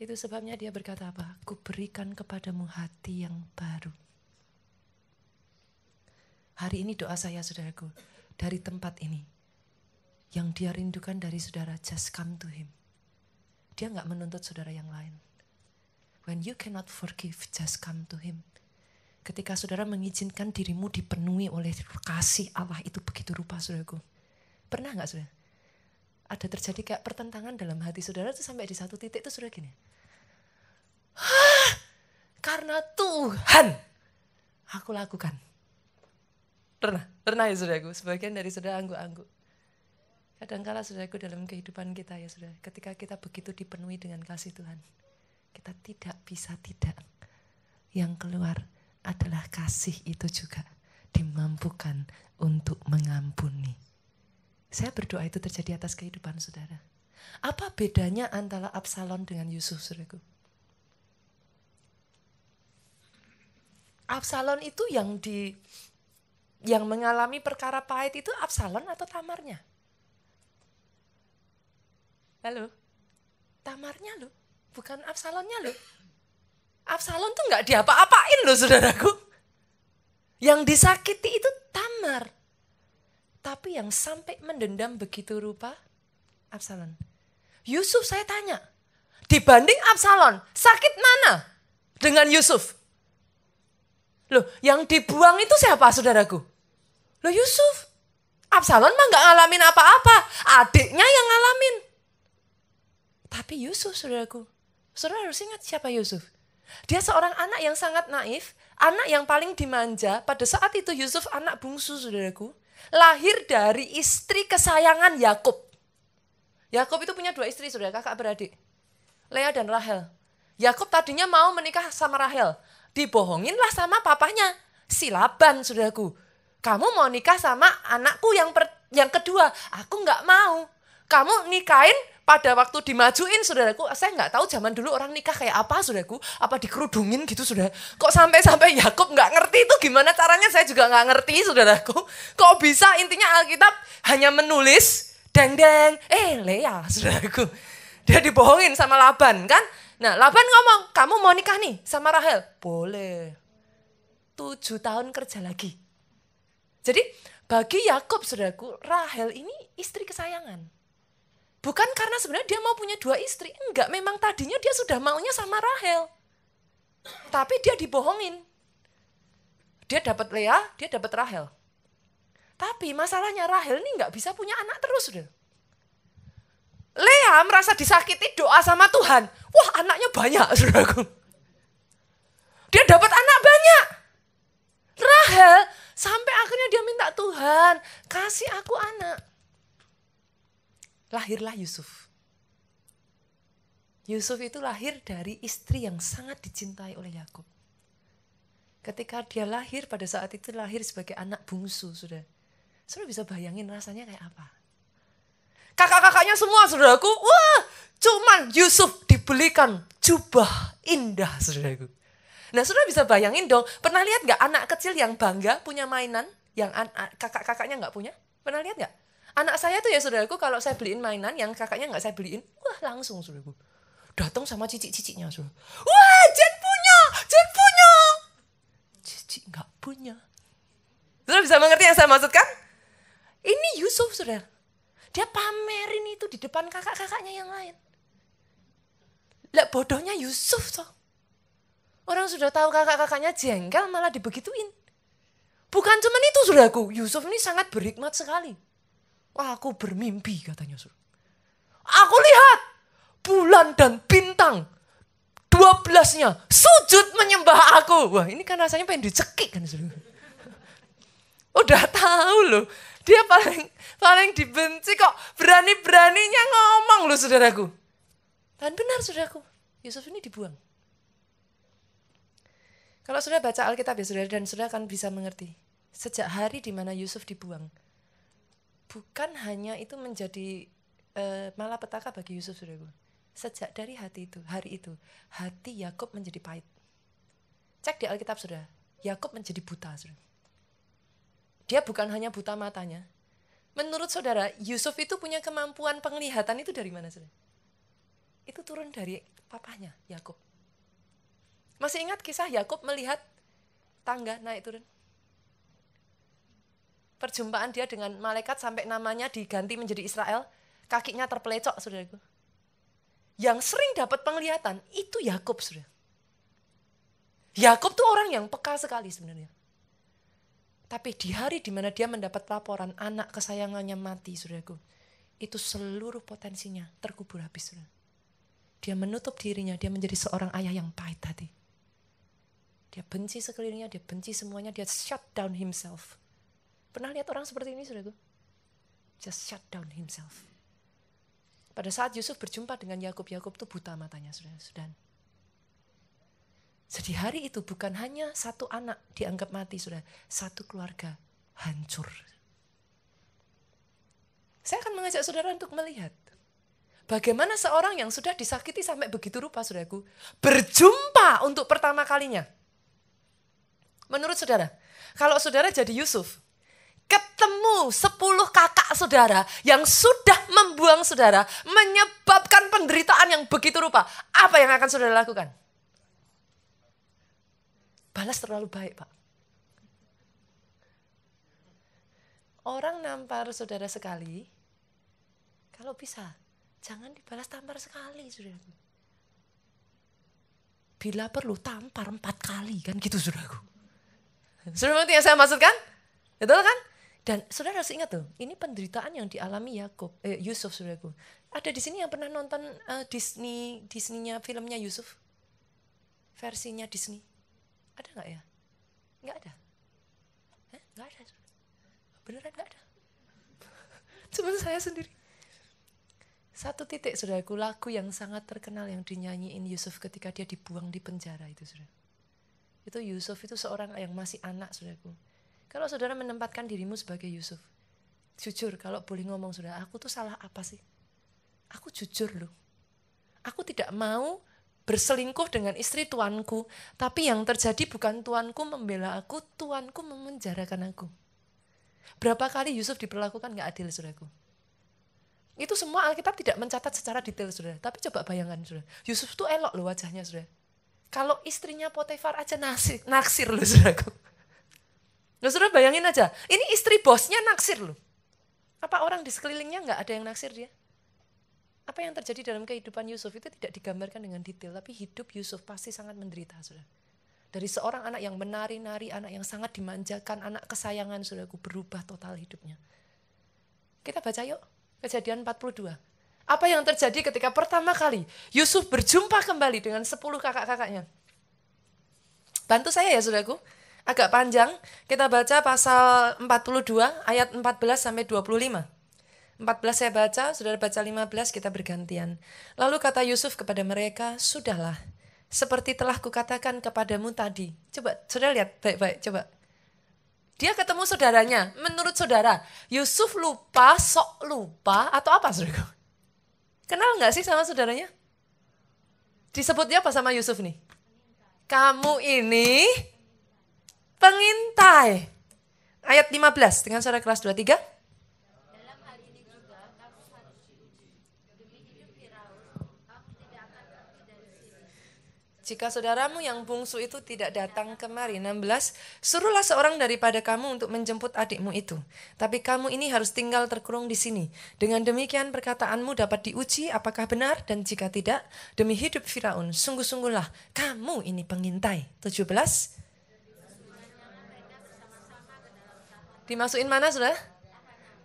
Speaker 1: Itu sebabnya dia berkata apa? Ku berikan kepadamu hati yang baru. Hari ini doa saya saudaraku, dari tempat ini, yang dia rindukan dari saudara, just come to him. Dia gak menuntut saudara yang lain. When you cannot forgive, just come to him. Ketika saudara mengizinkan dirimu dipenuhi oleh kasih Allah itu begitu rupa saudaraku. Pernah gak saudara? Ada terjadi kayak pertentangan dalam hati saudara itu sampai di satu titik itu saudara gini. Karena Tuhan aku lakukan. Pernah ya saudaraku, sebagian dari saudara angguk-angguk. Kadangkala saudaraku dalam kehidupan kita ya saudara, ketika kita begitu dipenuhi dengan kasih Tuhan, kita tidak bisa tidak. Yang keluar adalah kasih itu juga dimampukan untuk mengampuni. Saya berdoa itu terjadi atas kehidupan saudara. Apa bedanya antara Absalom dengan Yusuf, saudaraku? Absalom itu yang mengalami perkara pahit itu Absalom atau Tamarnya? Halo? Tamarnya loh, bukan Absalomnya loh. Absalom tuh gak diapa-apain loh saudaraku. Yang disakiti itu Tamar. Tapi yang sampai mendendam begitu rupa Absalom. Yusuf saya tanya, dibanding Absalom, sakit mana dengan Yusuf? Loh, yang dibuang itu siapa saudaraku? Loh Yusuf. Absalom mah gak ngalamin apa-apa, adiknya yang ngalamin. Tapi Yusuf saudaraku, saudara harus ingat siapa Yusuf. Dia seorang anak yang sangat naif, anak yang paling dimanja. Pada saat itu Yusuf anak bungsu saudaraku. Lahir dari istri kesayangan Yakub. Yakub itu punya dua istri saudara, kakak beradik. Lea dan Rahel. Yakub tadinya mau menikah sama Rahel. Dibohonginlah sama papanya, si Laban saudaraku. Kamu mau nikah sama anakku yang kedua. Aku gak mau. Kamu nikahin pada waktu dimajuin saudaraku. Saya gak tahu zaman dulu orang nikah kayak apa saudaraku. Apa dikerudungin gitu saudara. Kok sampai Yakub gak ngerti itu gimana caranya, saya juga gak ngerti saudaraku. Kok bisa, intinya Alkitab hanya menulis deng-deng. Lea saudaraku. Dia dibohongin sama Laban kan. Nah Laban ngomong, kamu mau nikah nih sama Rahel? Boleh. 7 tahun kerja lagi. Jadi bagi Yakub saudaraku, Rahel ini istri kesayangan. Bukan karena sebenarnya dia mau punya 2 istri. Enggak, memang tadinya dia sudah maunya sama Rahel. Tapi dia dibohongin. Dia dapat Lea, dia dapat Rahel. Tapi masalahnya Rahel ini enggak bisa punya anak terus. Sudah. Lea merasa disakiti, doa sama Tuhan. Wah anaknya banyak saudaraku. Dia dapat anak banyak. Rahel Sampai akhirnya dia minta, Tuhan kasih aku anak. Lahirlah Yusuf. Yusuf itu lahir dari istri yang sangat dicintai oleh Yakub. Ketika dia lahir, pada saat itu lahir sebagai anak bungsu, saudara. Saudara bisa bayangin rasanya kayak apa? Kakak-kakaknya semua, saudaraku, wah, cuman Yusuf dibelikan jubah indah, saudaraku. Nah, saudara bisa bayangin dong, pernah lihat gak anak kecil yang bangga punya mainan yang kakak-kakaknya gak punya? Pernah lihat gak? Anak saya tuh ya saudaraku, kalau saya beliin mainan yang kakaknya gak saya beliin, wah langsung saudaraku. Datang sama cicik-ciciknya, saudara. Wah, Jen punya. Cicik gak punya. Saudara bisa mengerti yang saya maksudkan? Ini Yusuf, saudara. Dia pamerin itu di depan kakak-kakaknya yang lain. Lah bodohnya Yusuf toh. Orang sudah tahu kakak-kakaknya jengkel malah dibegituin. Bukan cuma itu, saudaraku. Yusuf ini sangat berhikmat sekali. Wah, aku bermimpi katanya, saudara. Aku lihat bulan dan bintang 12-nya sujud menyembah aku. Wah, ini kan rasanya pengen dicekik kan, saudara. Udah tahu loh, dia paling dibenci kok berani-beraninya ngomong loh, saudaraku. Dan benar, saudaraku, Yusuf ini dibuang. Kalau saudara baca Alkitab ya saudara, dan saudara akan bisa mengerti. Sejak hari di mana Yusuf dibuang, bukan hanya itu menjadi malapetaka bagi Yusuf, saudaraku. Sejak dari hari itu, hati Yakub menjadi pahit. Cek di Alkitab, saudara. Yakub menjadi buta, saudara. Dia bukan hanya buta matanya. Menurut saudara, Yusuf itu punya kemampuan penglihatan itu dari mana, saudara? Itu turun dari papahnya, Yakub. Masih ingat kisah Yakub melihat tangga naik turun? Perjumpaan dia dengan malaikat sampai namanya diganti menjadi Israel, kakinya terpelecok, saudaraku. Yang sering dapat penglihatan itu Yakub, saudara. Yakub tuh orang yang peka sekali sebenarnya. Tapi di hari di mana dia mendapat laporan anak kesayangannya mati, saudaraku, itu seluruh potensinya terkubur habis, saudara. Dia menutup dirinya, dia menjadi seorang ayah yang pahit hati. Dia benci sekelilingnya, dia benci semuanya, dia shut down himself. Pernah lihat orang seperti ini, saudaraku? Just shut down himself. Pada saat Yusuf berjumpa dengan Yakub, Yakub itu buta matanya, saudara. Jadi hari itu bukan hanya satu anak dianggap mati, saudara. Satu keluarga hancur. Saya akan mengajak saudara untuk melihat bagaimana seorang yang sudah disakiti sampai begitu rupa, saudaraku, berjumpa untuk pertama kalinya. Menurut saudara, kalau saudara jadi Yusuf, ketemu 10 kakak saudara yang sudah membuang saudara, menyebabkan penderitaan yang begitu rupa, apa yang akan saudara lakukan? Balas terlalu baik, Pak. Orang nampar saudara sekali, kalau bisa, jangan dibalas tampar sekali, saudaraku. Bila perlu tampar 4 kali, kan gitu, saudaraku. Saudara mengerti yang saya maksudkan? Betul kan? Dan saudara harus ingat tuh, ini penderitaan yang dialami Yusuf, saudaraku. Ada di sini yang pernah nonton Disney-nya filmnya Yusuf? Versinya Disney. Ada nggak ya? Nggak ada. Nggak ada. Beneran nggak ada. Cuma saya sendiri. Satu titik, saudaraku, lagu yang sangat terkenal yang dinyanyiin Yusuf ketika dia dibuang di penjara itu, saudara. Itu Yusuf itu seorang yang masih anak, saudaraku. Kalau saudara menempatkan dirimu sebagai Yusuf, jujur kalau boleh ngomong, saudara, aku tuh salah apa sih? Aku jujur loh. Aku tidak mau berselingkuh dengan istri tuanku, tapi yang terjadi bukan tuanku membela aku, tuanku memenjarakan aku. Berapa kali Yusuf diperlakukan gak adil, saudaraku? Itu semua Alkitab tidak mencatat secara detail, saudara. Tapi coba bayangkan, saudara. Yusuf tuh elok loh wajahnya, saudara. Kalau istrinya Potifar aja naksir loh, saudaraku. Nah, saudara bayangin aja, ini istri bosnya naksir loh. Apa orang di sekelilingnya gak ada yang naksir dia? Apa yang terjadi dalam kehidupan Yusuf itu tidak digambarkan dengan detail, tapi hidup Yusuf pasti sangat menderita, saudara. Dari seorang anak yang menari-nari, anak yang sangat dimanjakan, anak kesayangan, saudaraku, berubah total hidupnya. Kita baca yuk, Kejadian 42. Apa yang terjadi ketika pertama kali Yusuf berjumpa kembali dengan 10 kakak-kakaknya? Bantu saya ya, saudaraku. Agak panjang, kita baca pasal 42 ayat 14 sampai 25. 14 saya baca, saudara baca 15, kita bergantian. Lalu kata Yusuf kepada mereka, sudahlah, seperti telah kukatakan kepadamu tadi. Coba, saudara lihat baik-baik, coba. Dia ketemu saudaranya, menurut saudara, Yusuf lupa, sok lupa, atau apa saudara? Kenal nggak sih sama saudaranya? Disebutnya apa sama Yusuf nih? Kamu ini pengintai. Ayat 15 dengan suara keras 23.
Speaker 2: Dalam hal ini juga kamu harus diuji. Demi hidup Firaun, kamu tidak akan pergi dari sini.
Speaker 1: Jika saudaramu yang bungsu itu tidak datang kemari. 16. Suruhlah seorang daripada kamu untuk menjemput adikmu itu. Tapi kamu ini harus tinggal terkurung di sini. Dengan demikian perkataanmu dapat diuji apakah benar, dan jika tidak, demi hidup Firaun, sungguh-sungguhlah kamu ini pengintai. 17. Dimasukin mana, saudara?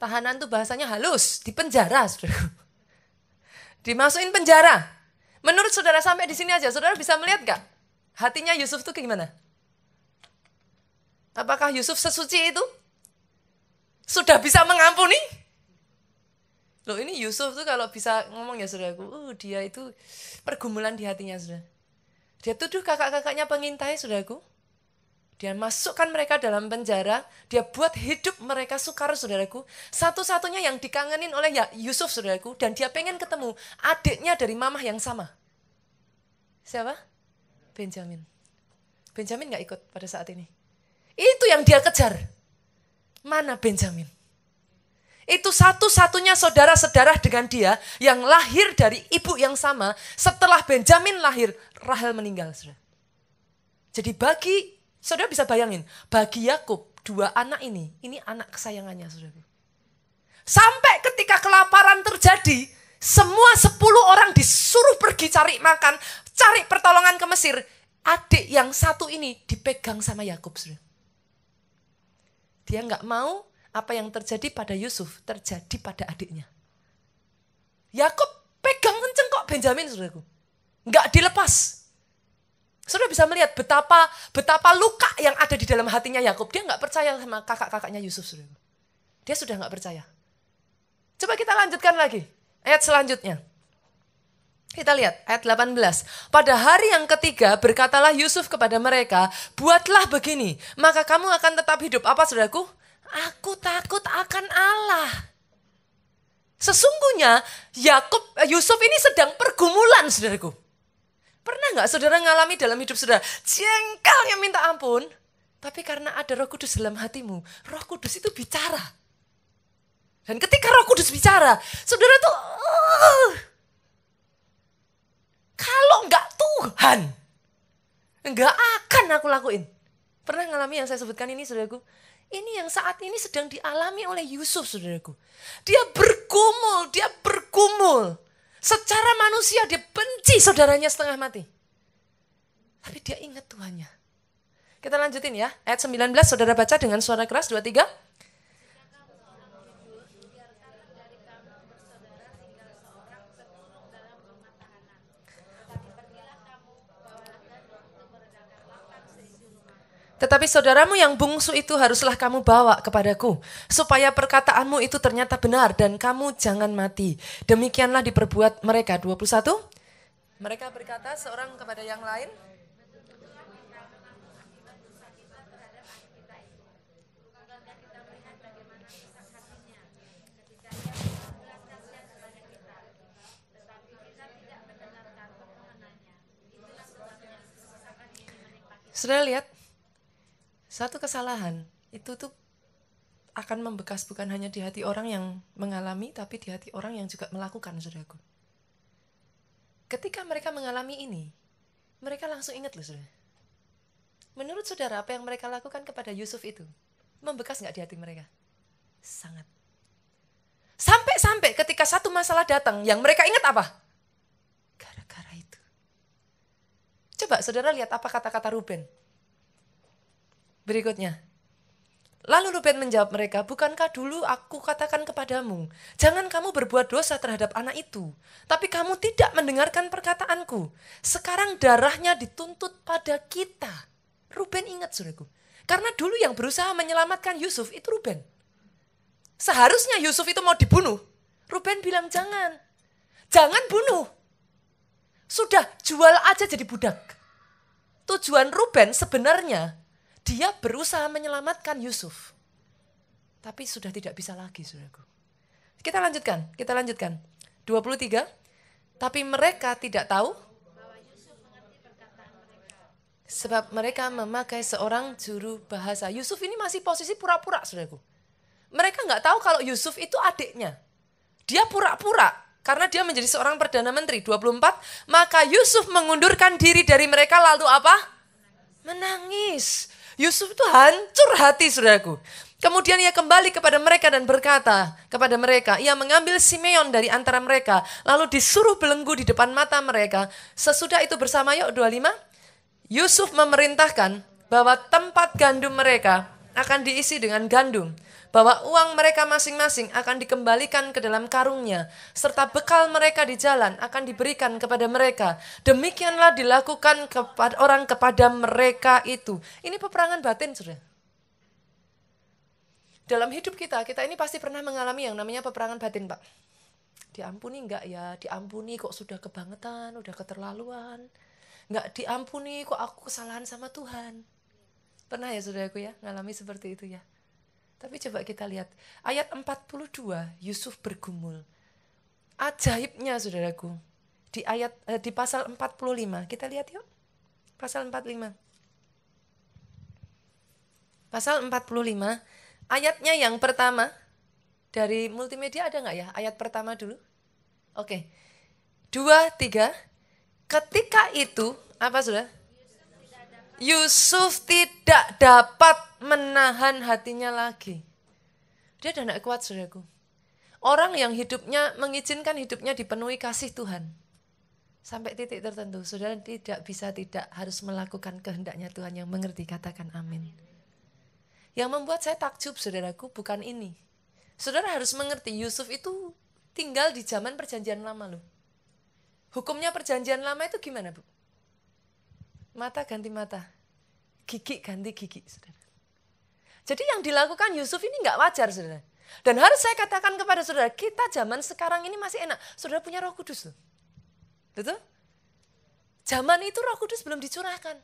Speaker 1: Tahanan tuh bahasanya halus, di penjara, saudara. Dimasukin penjara. Menurut saudara sampai di sini aja, saudara bisa melihat gak? Hatinya Yusuf tuh gimana? Apakah Yusuf sesuci itu? Sudah bisa mengampuni? Loh, ini Yusuf tuh kalau bisa ngomong ya saudaraku, dia itu pergumulan di hatinya, saudara. Dia tuduh kakak-kakaknya pengintai, saudaraku. Dia masukkan mereka dalam penjara, dia buat hidup mereka sukar, saudaraku. Satu-satunya yang dikangenin oleh Yusuf, saudaraku, dan dia pengen ketemu adiknya dari mamah yang sama. Siapa? Benjamin. Benjamin gak ikut pada saat ini. Itu yang dia kejar. Mana Benjamin? Itu satu-satunya saudara-saudara dengan dia yang lahir dari ibu yang sama. Setelah Benjamin lahir, Rahel meninggal, saudara. Jadi saudara bisa bayangin, bagi Yakub, dua anak ini anak kesayangannya, saudara. Sampai ketika kelaparan terjadi, semua 10 orang disuruh pergi cari makan, cari pertolongan ke Mesir. Adik yang satu ini dipegang sama Yakub, saudara. Dia nggak mau apa yang terjadi pada Yusuf terjadi pada adiknya. Yakub pegang kenceng kok Benjamin, saudaraku. Nggak dilepas. Saudara bisa melihat betapa luka yang ada di dalam hatinya Yakub. Dia nggak percaya sama kakak-kakaknya Yusuf, saudara. Dia sudah nggak percaya. Coba kita lanjutkan lagi. Ayat selanjutnya. Kita lihat ayat 18. Pada hari yang ketiga berkatalah Yusuf kepada mereka, buatlah begini, maka kamu akan tetap hidup. Apa saudaraku? Aku takut akan Allah. Sesungguhnya Yusuf ini sedang pergumulan, saudaraku. Pernah nggak saudara ngalami dalam hidup saudara jengkelnya minta ampun, tapi karena ada Roh Kudus dalam hatimu, Roh Kudus itu bicara. Dan ketika Roh Kudus bicara, saudara tuh kalau nggak Tuhan, nggak akan aku lakuin. Pernah ngalami yang saya sebutkan ini, saudaraku? Ini yang saat ini sedang dialami oleh Yusuf, saudaraku. Dia bergumul. Secara manusia dia benci saudaranya setengah mati. Tapi dia ingat Tuhannya. Kita lanjutin ya. Ayat 19 saudara baca dengan suara keras 23. Tetapi saudaramu yang bungsu itu haruslah kamu bawa kepadaku, supaya perkataanmu itu ternyata benar dan kamu jangan mati. Demikianlah diperbuat mereka. 21. Mereka berkata seorang kepada yang lain, saudara lihat, satu kesalahan itu tuh akan membekas bukan hanya di hati orang yang mengalami, tapi di hati orang yang juga melakukan, saudaraku. Ketika mereka mengalami ini, mereka langsung ingat loh, saudara. Menurut saudara, apa yang mereka lakukan kepada Yusuf itu membekas nggak di hati mereka? Sangat. Sampai-sampai ketika satu masalah datang, yang mereka ingat apa? Gara-gara itu. Coba saudara lihat apa kata-kata Ruben. Berikutnya. Lalu Ruben menjawab mereka, bukankah dulu aku katakan kepadamu, jangan kamu berbuat dosa terhadap anak itu. Tapi kamu tidak mendengarkan perkataanku. Sekarang darahnya dituntut pada kita. Ruben ingat, saudaraku. Karena dulu yang berusaha menyelamatkan Yusuf itu Ruben. Seharusnya Yusuf itu mau dibunuh. Ruben bilang jangan. Jangan bunuh. Sudah jual aja jadi budak. Tujuan Ruben sebenarnya dia berusaha menyelamatkan Yusuf. Tapi sudah tidak bisa lagi, saudaraku. Kita lanjutkan. 23. Tapi mereka tidak tahu sebab mereka memakai seorang juru bahasa. Yusuf ini masih posisi pura-pura, saudaraku. Mereka nggak tahu kalau Yusuf itu adiknya. Dia pura-pura karena dia menjadi seorang perdana menteri. 24. Maka Yusuf mengundurkan diri dari mereka lalu apa? Menangis. Yusuf itu hancur hati, saudaraku. Kemudian ia kembali kepada mereka dan berkata kepada mereka, ia mengambil Simeon dari antara mereka, lalu disuruh belenggu di depan mata mereka. Sesudah itu bersama, yuk 25, Yusuf memerintahkan bahwa tempat gandum mereka akan diisi dengan gandum, bahwa uang mereka masing-masing akan dikembalikan ke dalam karungnya, serta bekal mereka di jalan akan diberikan kepada mereka. Demikianlah dilakukan kepada mereka itu. Ini peperangan batin, saudara. Dalam hidup kita ini pasti pernah mengalami yang namanya peperangan batin, Pak. Diampuni enggak ya? Diampuni kok sudah kebangetan, udah keterlaluan. Enggak diampuni kok aku kesalahan sama Tuhan. Pernah ya saudaraku ya, ngalami seperti itu ya. Tapi coba kita lihat, ayat 42, Yusuf bergumul. Ajaibnya saudaraku, di pasal 45, kita lihat yuk. Pasal 45. Pasal 45, ayatnya yang pertama, dari multimedia ada nggak ya? Ayat pertama dulu. Oke. 2, 3. Ketika itu, apa sudah? Yusuf tidak dapat menahan hatinya lagi. Dia udah gak kuat, saudaraku. Orang yang hidupnya mengizinkan hidupnya dipenuhi kasih Tuhan. Sampai titik tertentu, saudara tidak harus melakukan kehendaknya Tuhan. Yang mengerti katakan amin. Yang membuat saya takjub, saudaraku, bukan ini. Saudara harus mengerti, Yusuf itu tinggal di zaman perjanjian lama loh. Hukumnya perjanjian lama itu gimana, Bu? Mata ganti mata, gigi ganti gigi, saudara. Jadi yang dilakukan Yusuf ini nggak wajar, saudara. Dan harus saya katakan kepada saudara, kita zaman sekarang ini masih enak. Saudara punya Roh Kudus loh. Betul? Zaman itu Roh Kudus belum dicurahkan.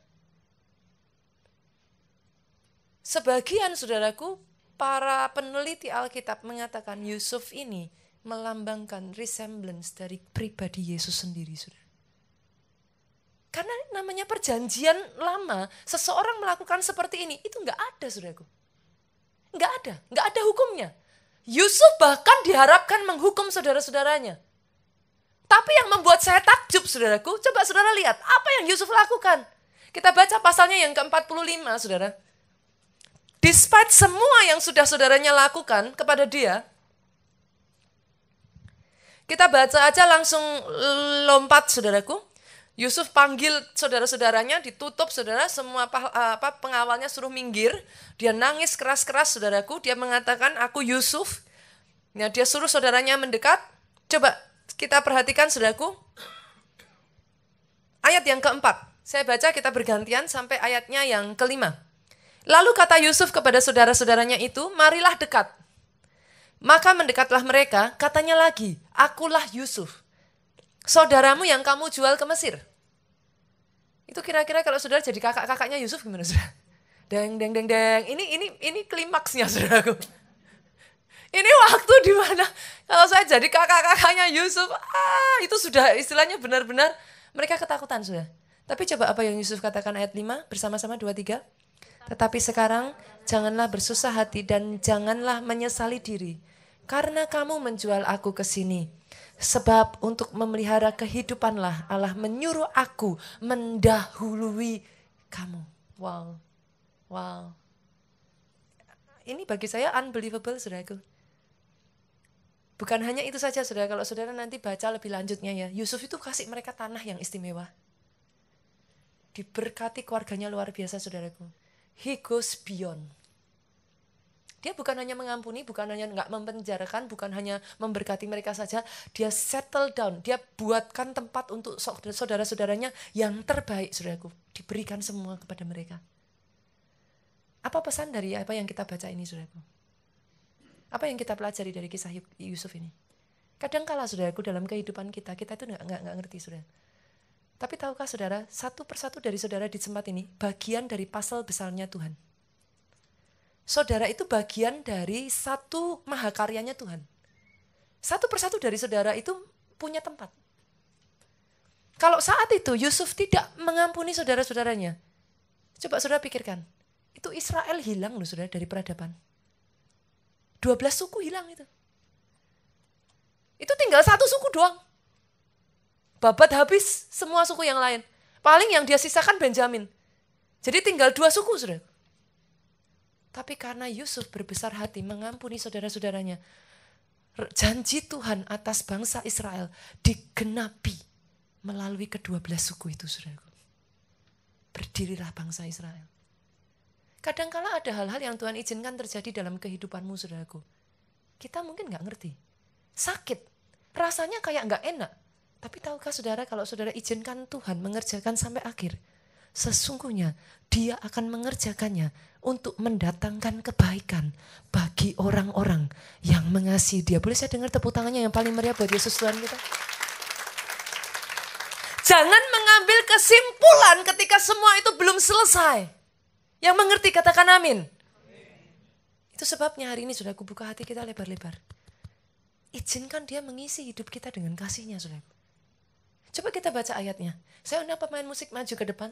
Speaker 1: Sebagian saudaraku, para peneliti Alkitab mengatakan Yusuf ini melambangkan resemblance dari pribadi Yesus sendiri, saudara. Karena namanya perjanjian lama, seseorang melakukan seperti ini, itu enggak ada, saudaraku. Enggak ada hukumnya. Yusuf bahkan diharapkan menghukum saudara-saudaranya. Tapi yang membuat saya takjub, saudaraku, coba saudara lihat, apa yang Yusuf lakukan. Kita baca pasalnya yang ke-45, saudara. Despite semua yang sudah saudaranya lakukan kepada dia, kita baca aja langsung lompat, saudaraku. Yusuf panggil saudara-saudaranya, ditutup, saudara, semua pengawalnya suruh minggir. Dia nangis keras-keras, saudaraku. Dia mengatakan, aku Yusuf. Nah, dia suruh saudaranya mendekat. Coba kita perhatikan, saudaraku. Ayat yang keempat. Saya baca, kita bergantian sampai ayatnya yang kelima. Lalu kata Yusuf kepada saudara-saudaranya itu, marilah dekat. Maka mendekatlah mereka, katanya lagi, akulah Yusuf, saudaramu yang kamu jual ke Mesir. Itu kira-kira kalau saudara jadi kakak-kakaknya Yusuf gimana, saudara? Deng. Ini klimaksnya, saudaraku. Ini waktu di mana kalau saya jadi kakak-kakaknya Yusuf, itu sudah istilahnya benar-benar mereka ketakutan, saudara. Tapi coba apa yang Yusuf katakan ayat 5 bersama-sama 2, 3. Tetapi sekarang janganlah bersusah hati dan janganlah menyesali diri, karena kamu menjual aku ke sini. Sebab untuk memelihara kehidupanlah Allah menyuruh aku mendahului kamu. Wow. Ini bagi saya unbelievable, saudaraku. Bukan hanya itu saja, saudara. Kalau saudara nanti baca lebih lanjutnya ya. Yusuf itu kasih mereka tanah yang istimewa. Diberkati keluarganya luar biasa, saudaraku. He goes beyond. Dia bukan hanya mengampuni, bukan hanya nggak mempenjarakan, bukan hanya memberkati mereka saja. Dia settle down, dia buatkan tempat untuk saudara-saudaranya yang terbaik, saudaraku. Diberikan semua kepada mereka. Apa pesan dari apa yang kita baca ini, saudaraku? Apa yang kita pelajari dari kisah Yusuf ini? Kadang kala, saudaraku, dalam kehidupan kita itu nggak ngerti, saudara. Tapi tahukah saudara, satu persatu dari saudara di tempat ini bagian dari pasal besarnya Tuhan. Saudara itu bagian dari satu mahakaryanya Tuhan. Satu persatu dari saudara itu punya tempat. Kalau saat itu Yusuf tidak mengampuni saudara-saudaranya, coba saudara pikirkan, itu Israel hilang loh saudara dari peradaban. 12 suku hilang itu. Itu tinggal satu suku doang. Babat habis semua suku yang lain. Paling yang dia sisakan Benjamin. Jadi tinggal 2 suku, saudara. Tapi karena Yusuf berbesar hati mengampuni saudara-saudaranya, janji Tuhan atas bangsa Israel digenapi melalui ke-12 suku itu, saudara. Berdirilah bangsa Israel. Kadangkala ada hal-hal yang Tuhan izinkan terjadi dalam kehidupanmu, saudaraku. Kita mungkin gak ngerti. Sakit. Rasanya kayak gak enak. Tapi tahukah saudara, kalau saudara izinkan Tuhan mengerjakan sampai akhir, sesungguhnya Dia akan mengerjakannya untuk mendatangkan kebaikan bagi orang-orang yang mengasihi Dia. Boleh saya dengar tepuk tangannya yang paling meriah buat Yesus Tuhan kita? Jangan mengambil kesimpulan ketika semua itu belum selesai. Yang mengerti katakan amin. Itu sebabnya hari ini saudaraku, buka hati kita lebar-lebar. Izinkan Dia mengisi hidup kita dengan kasih-Nya, saudaraku. Coba kita baca ayatnya. Saya undang pemain musik maju ke depan.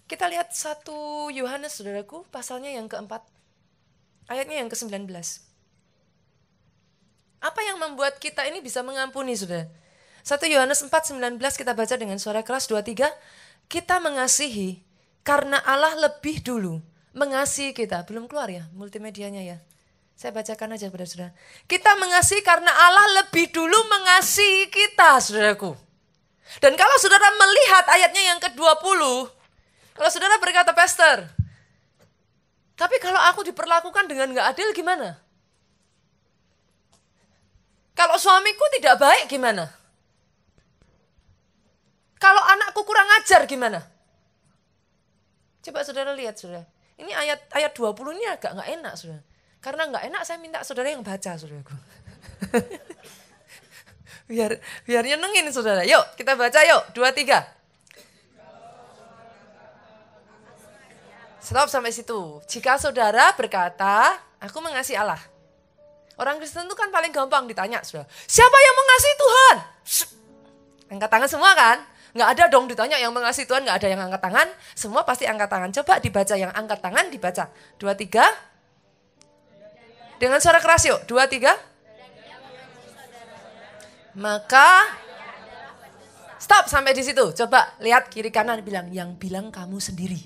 Speaker 1: Kita lihat 1 Yohanes, saudaraku, pasalnya yang keempat. Ayatnya yang ke-19. Apa yang membuat kita ini bisa mengampuni, saudara? 1 Yohanes 4:19 kita baca dengan suara keras, 2-3. Kita mengasihi karena Allah lebih dulu mengasihi kita. Belum keluar ya multimedianya ya? Saya bacakan aja kepada saudara. Kita mengasihi karena Allah lebih dulu mengasihi kita, saudaraku. Dan kalau saudara melihat ayatnya yang ke-20, kalau saudara berkata, Pastor, tapi kalau aku diperlakukan dengan gak adil gimana? Kalau suamiku tidak baik gimana? Kalau anakku kurang ajar gimana? Coba saudara lihat, saudara. Ini ayat 20 ini agak gak enak, saudara. Karena nggak enak, saya minta saudara yang baca, saudaraku. biar nyenengin saudara. Yuk kita baca yuk, 2-3. Stop sampai situ. Jika saudara berkata, aku mengasihi Allah. Orang Kristen itu kan paling gampang ditanya, saudara. Siapa yang mengasihi Tuhan? Angkat tangan semua kan? Nggak ada dong ditanya yang mengasihi Tuhan, nggak ada yang angkat tangan. Semua pasti angkat tangan. Coba dibaca yang angkat tangan, dibaca. 2-3. Dengan suara keras yuk, 2-3. Maka, stop sampai di situ. Coba lihat kiri kanan bilang, yang bilang kamu sendiri.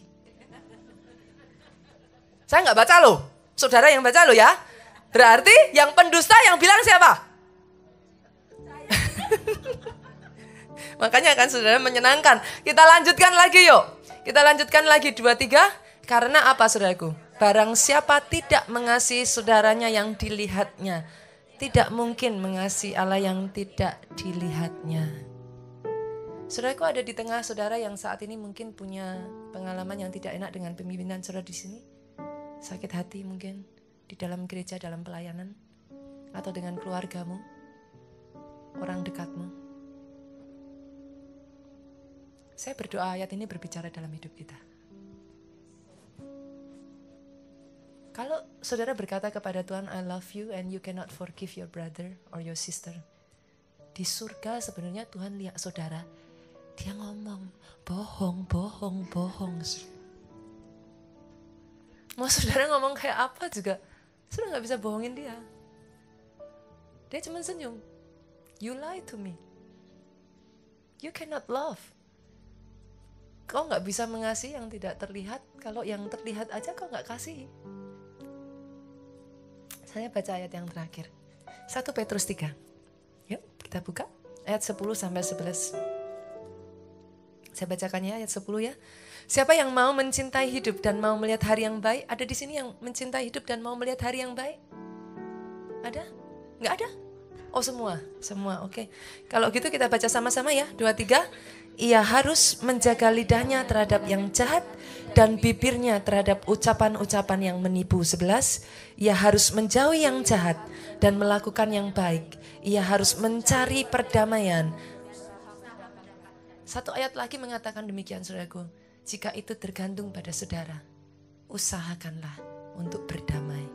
Speaker 1: Saya nggak baca loh, saudara yang baca loh ya. Berarti yang pendusta yang bilang siapa? Makanya kan saudara menyenangkan. Kita lanjutkan lagi yuk. Kita lanjutkan lagi 2-3. Karena apa saudaraku? Barang siapa tidak mengasihi saudaranya yang dilihatnya, tidak mungkin mengasihi Allah yang tidak dilihatnya. Saudaraku, ada di tengah saudara yang saat ini mungkin punya pengalaman yang tidak enak dengan pemimpinan saudara di sini. Sakit hati mungkin di dalam gereja, dalam pelayanan, atau dengan keluargamu, orang dekatmu. Saya berdoa ayat ini berbicara dalam hidup kita. Kalau saudara berkata kepada Tuhan, I love you and you cannot forgive your brother or your sister. Di surga sebenarnya Tuhan lihat saudara, dia ngomong, bohong. Mau saudara ngomong kayak apa juga, saudara gak bisa bohongin dia. Dia cuma senyum. You lie to me. You cannot love. Kau gak bisa mengasihi yang tidak terlihat, kalau yang terlihat aja kau gak kasih. Saya baca ayat yang terakhir. 1 Petrus 3. Yuk kita buka. Ayat 10-11. Saya bacakan ya ayat 10 ya. Siapa yang mau mencintai hidup dan mau melihat hari yang baik? Ada di sini yang mencintai hidup dan mau melihat hari yang baik? Ada? Nggak ada? Oh semua, oke. Kalau gitu kita baca sama-sama ya, 2, 3. Ia harus menjaga lidahnya terhadap yang jahat dan bibirnya terhadap ucapan-ucapan yang menipu. 11. Ia harus menjauhi yang jahat dan melakukan yang baik. Ia harus mencari perdamaian. Satu ayat lagi mengatakan demikian, saudaraku. Jika itu tergantung pada saudara, usahakanlah untuk berdamai.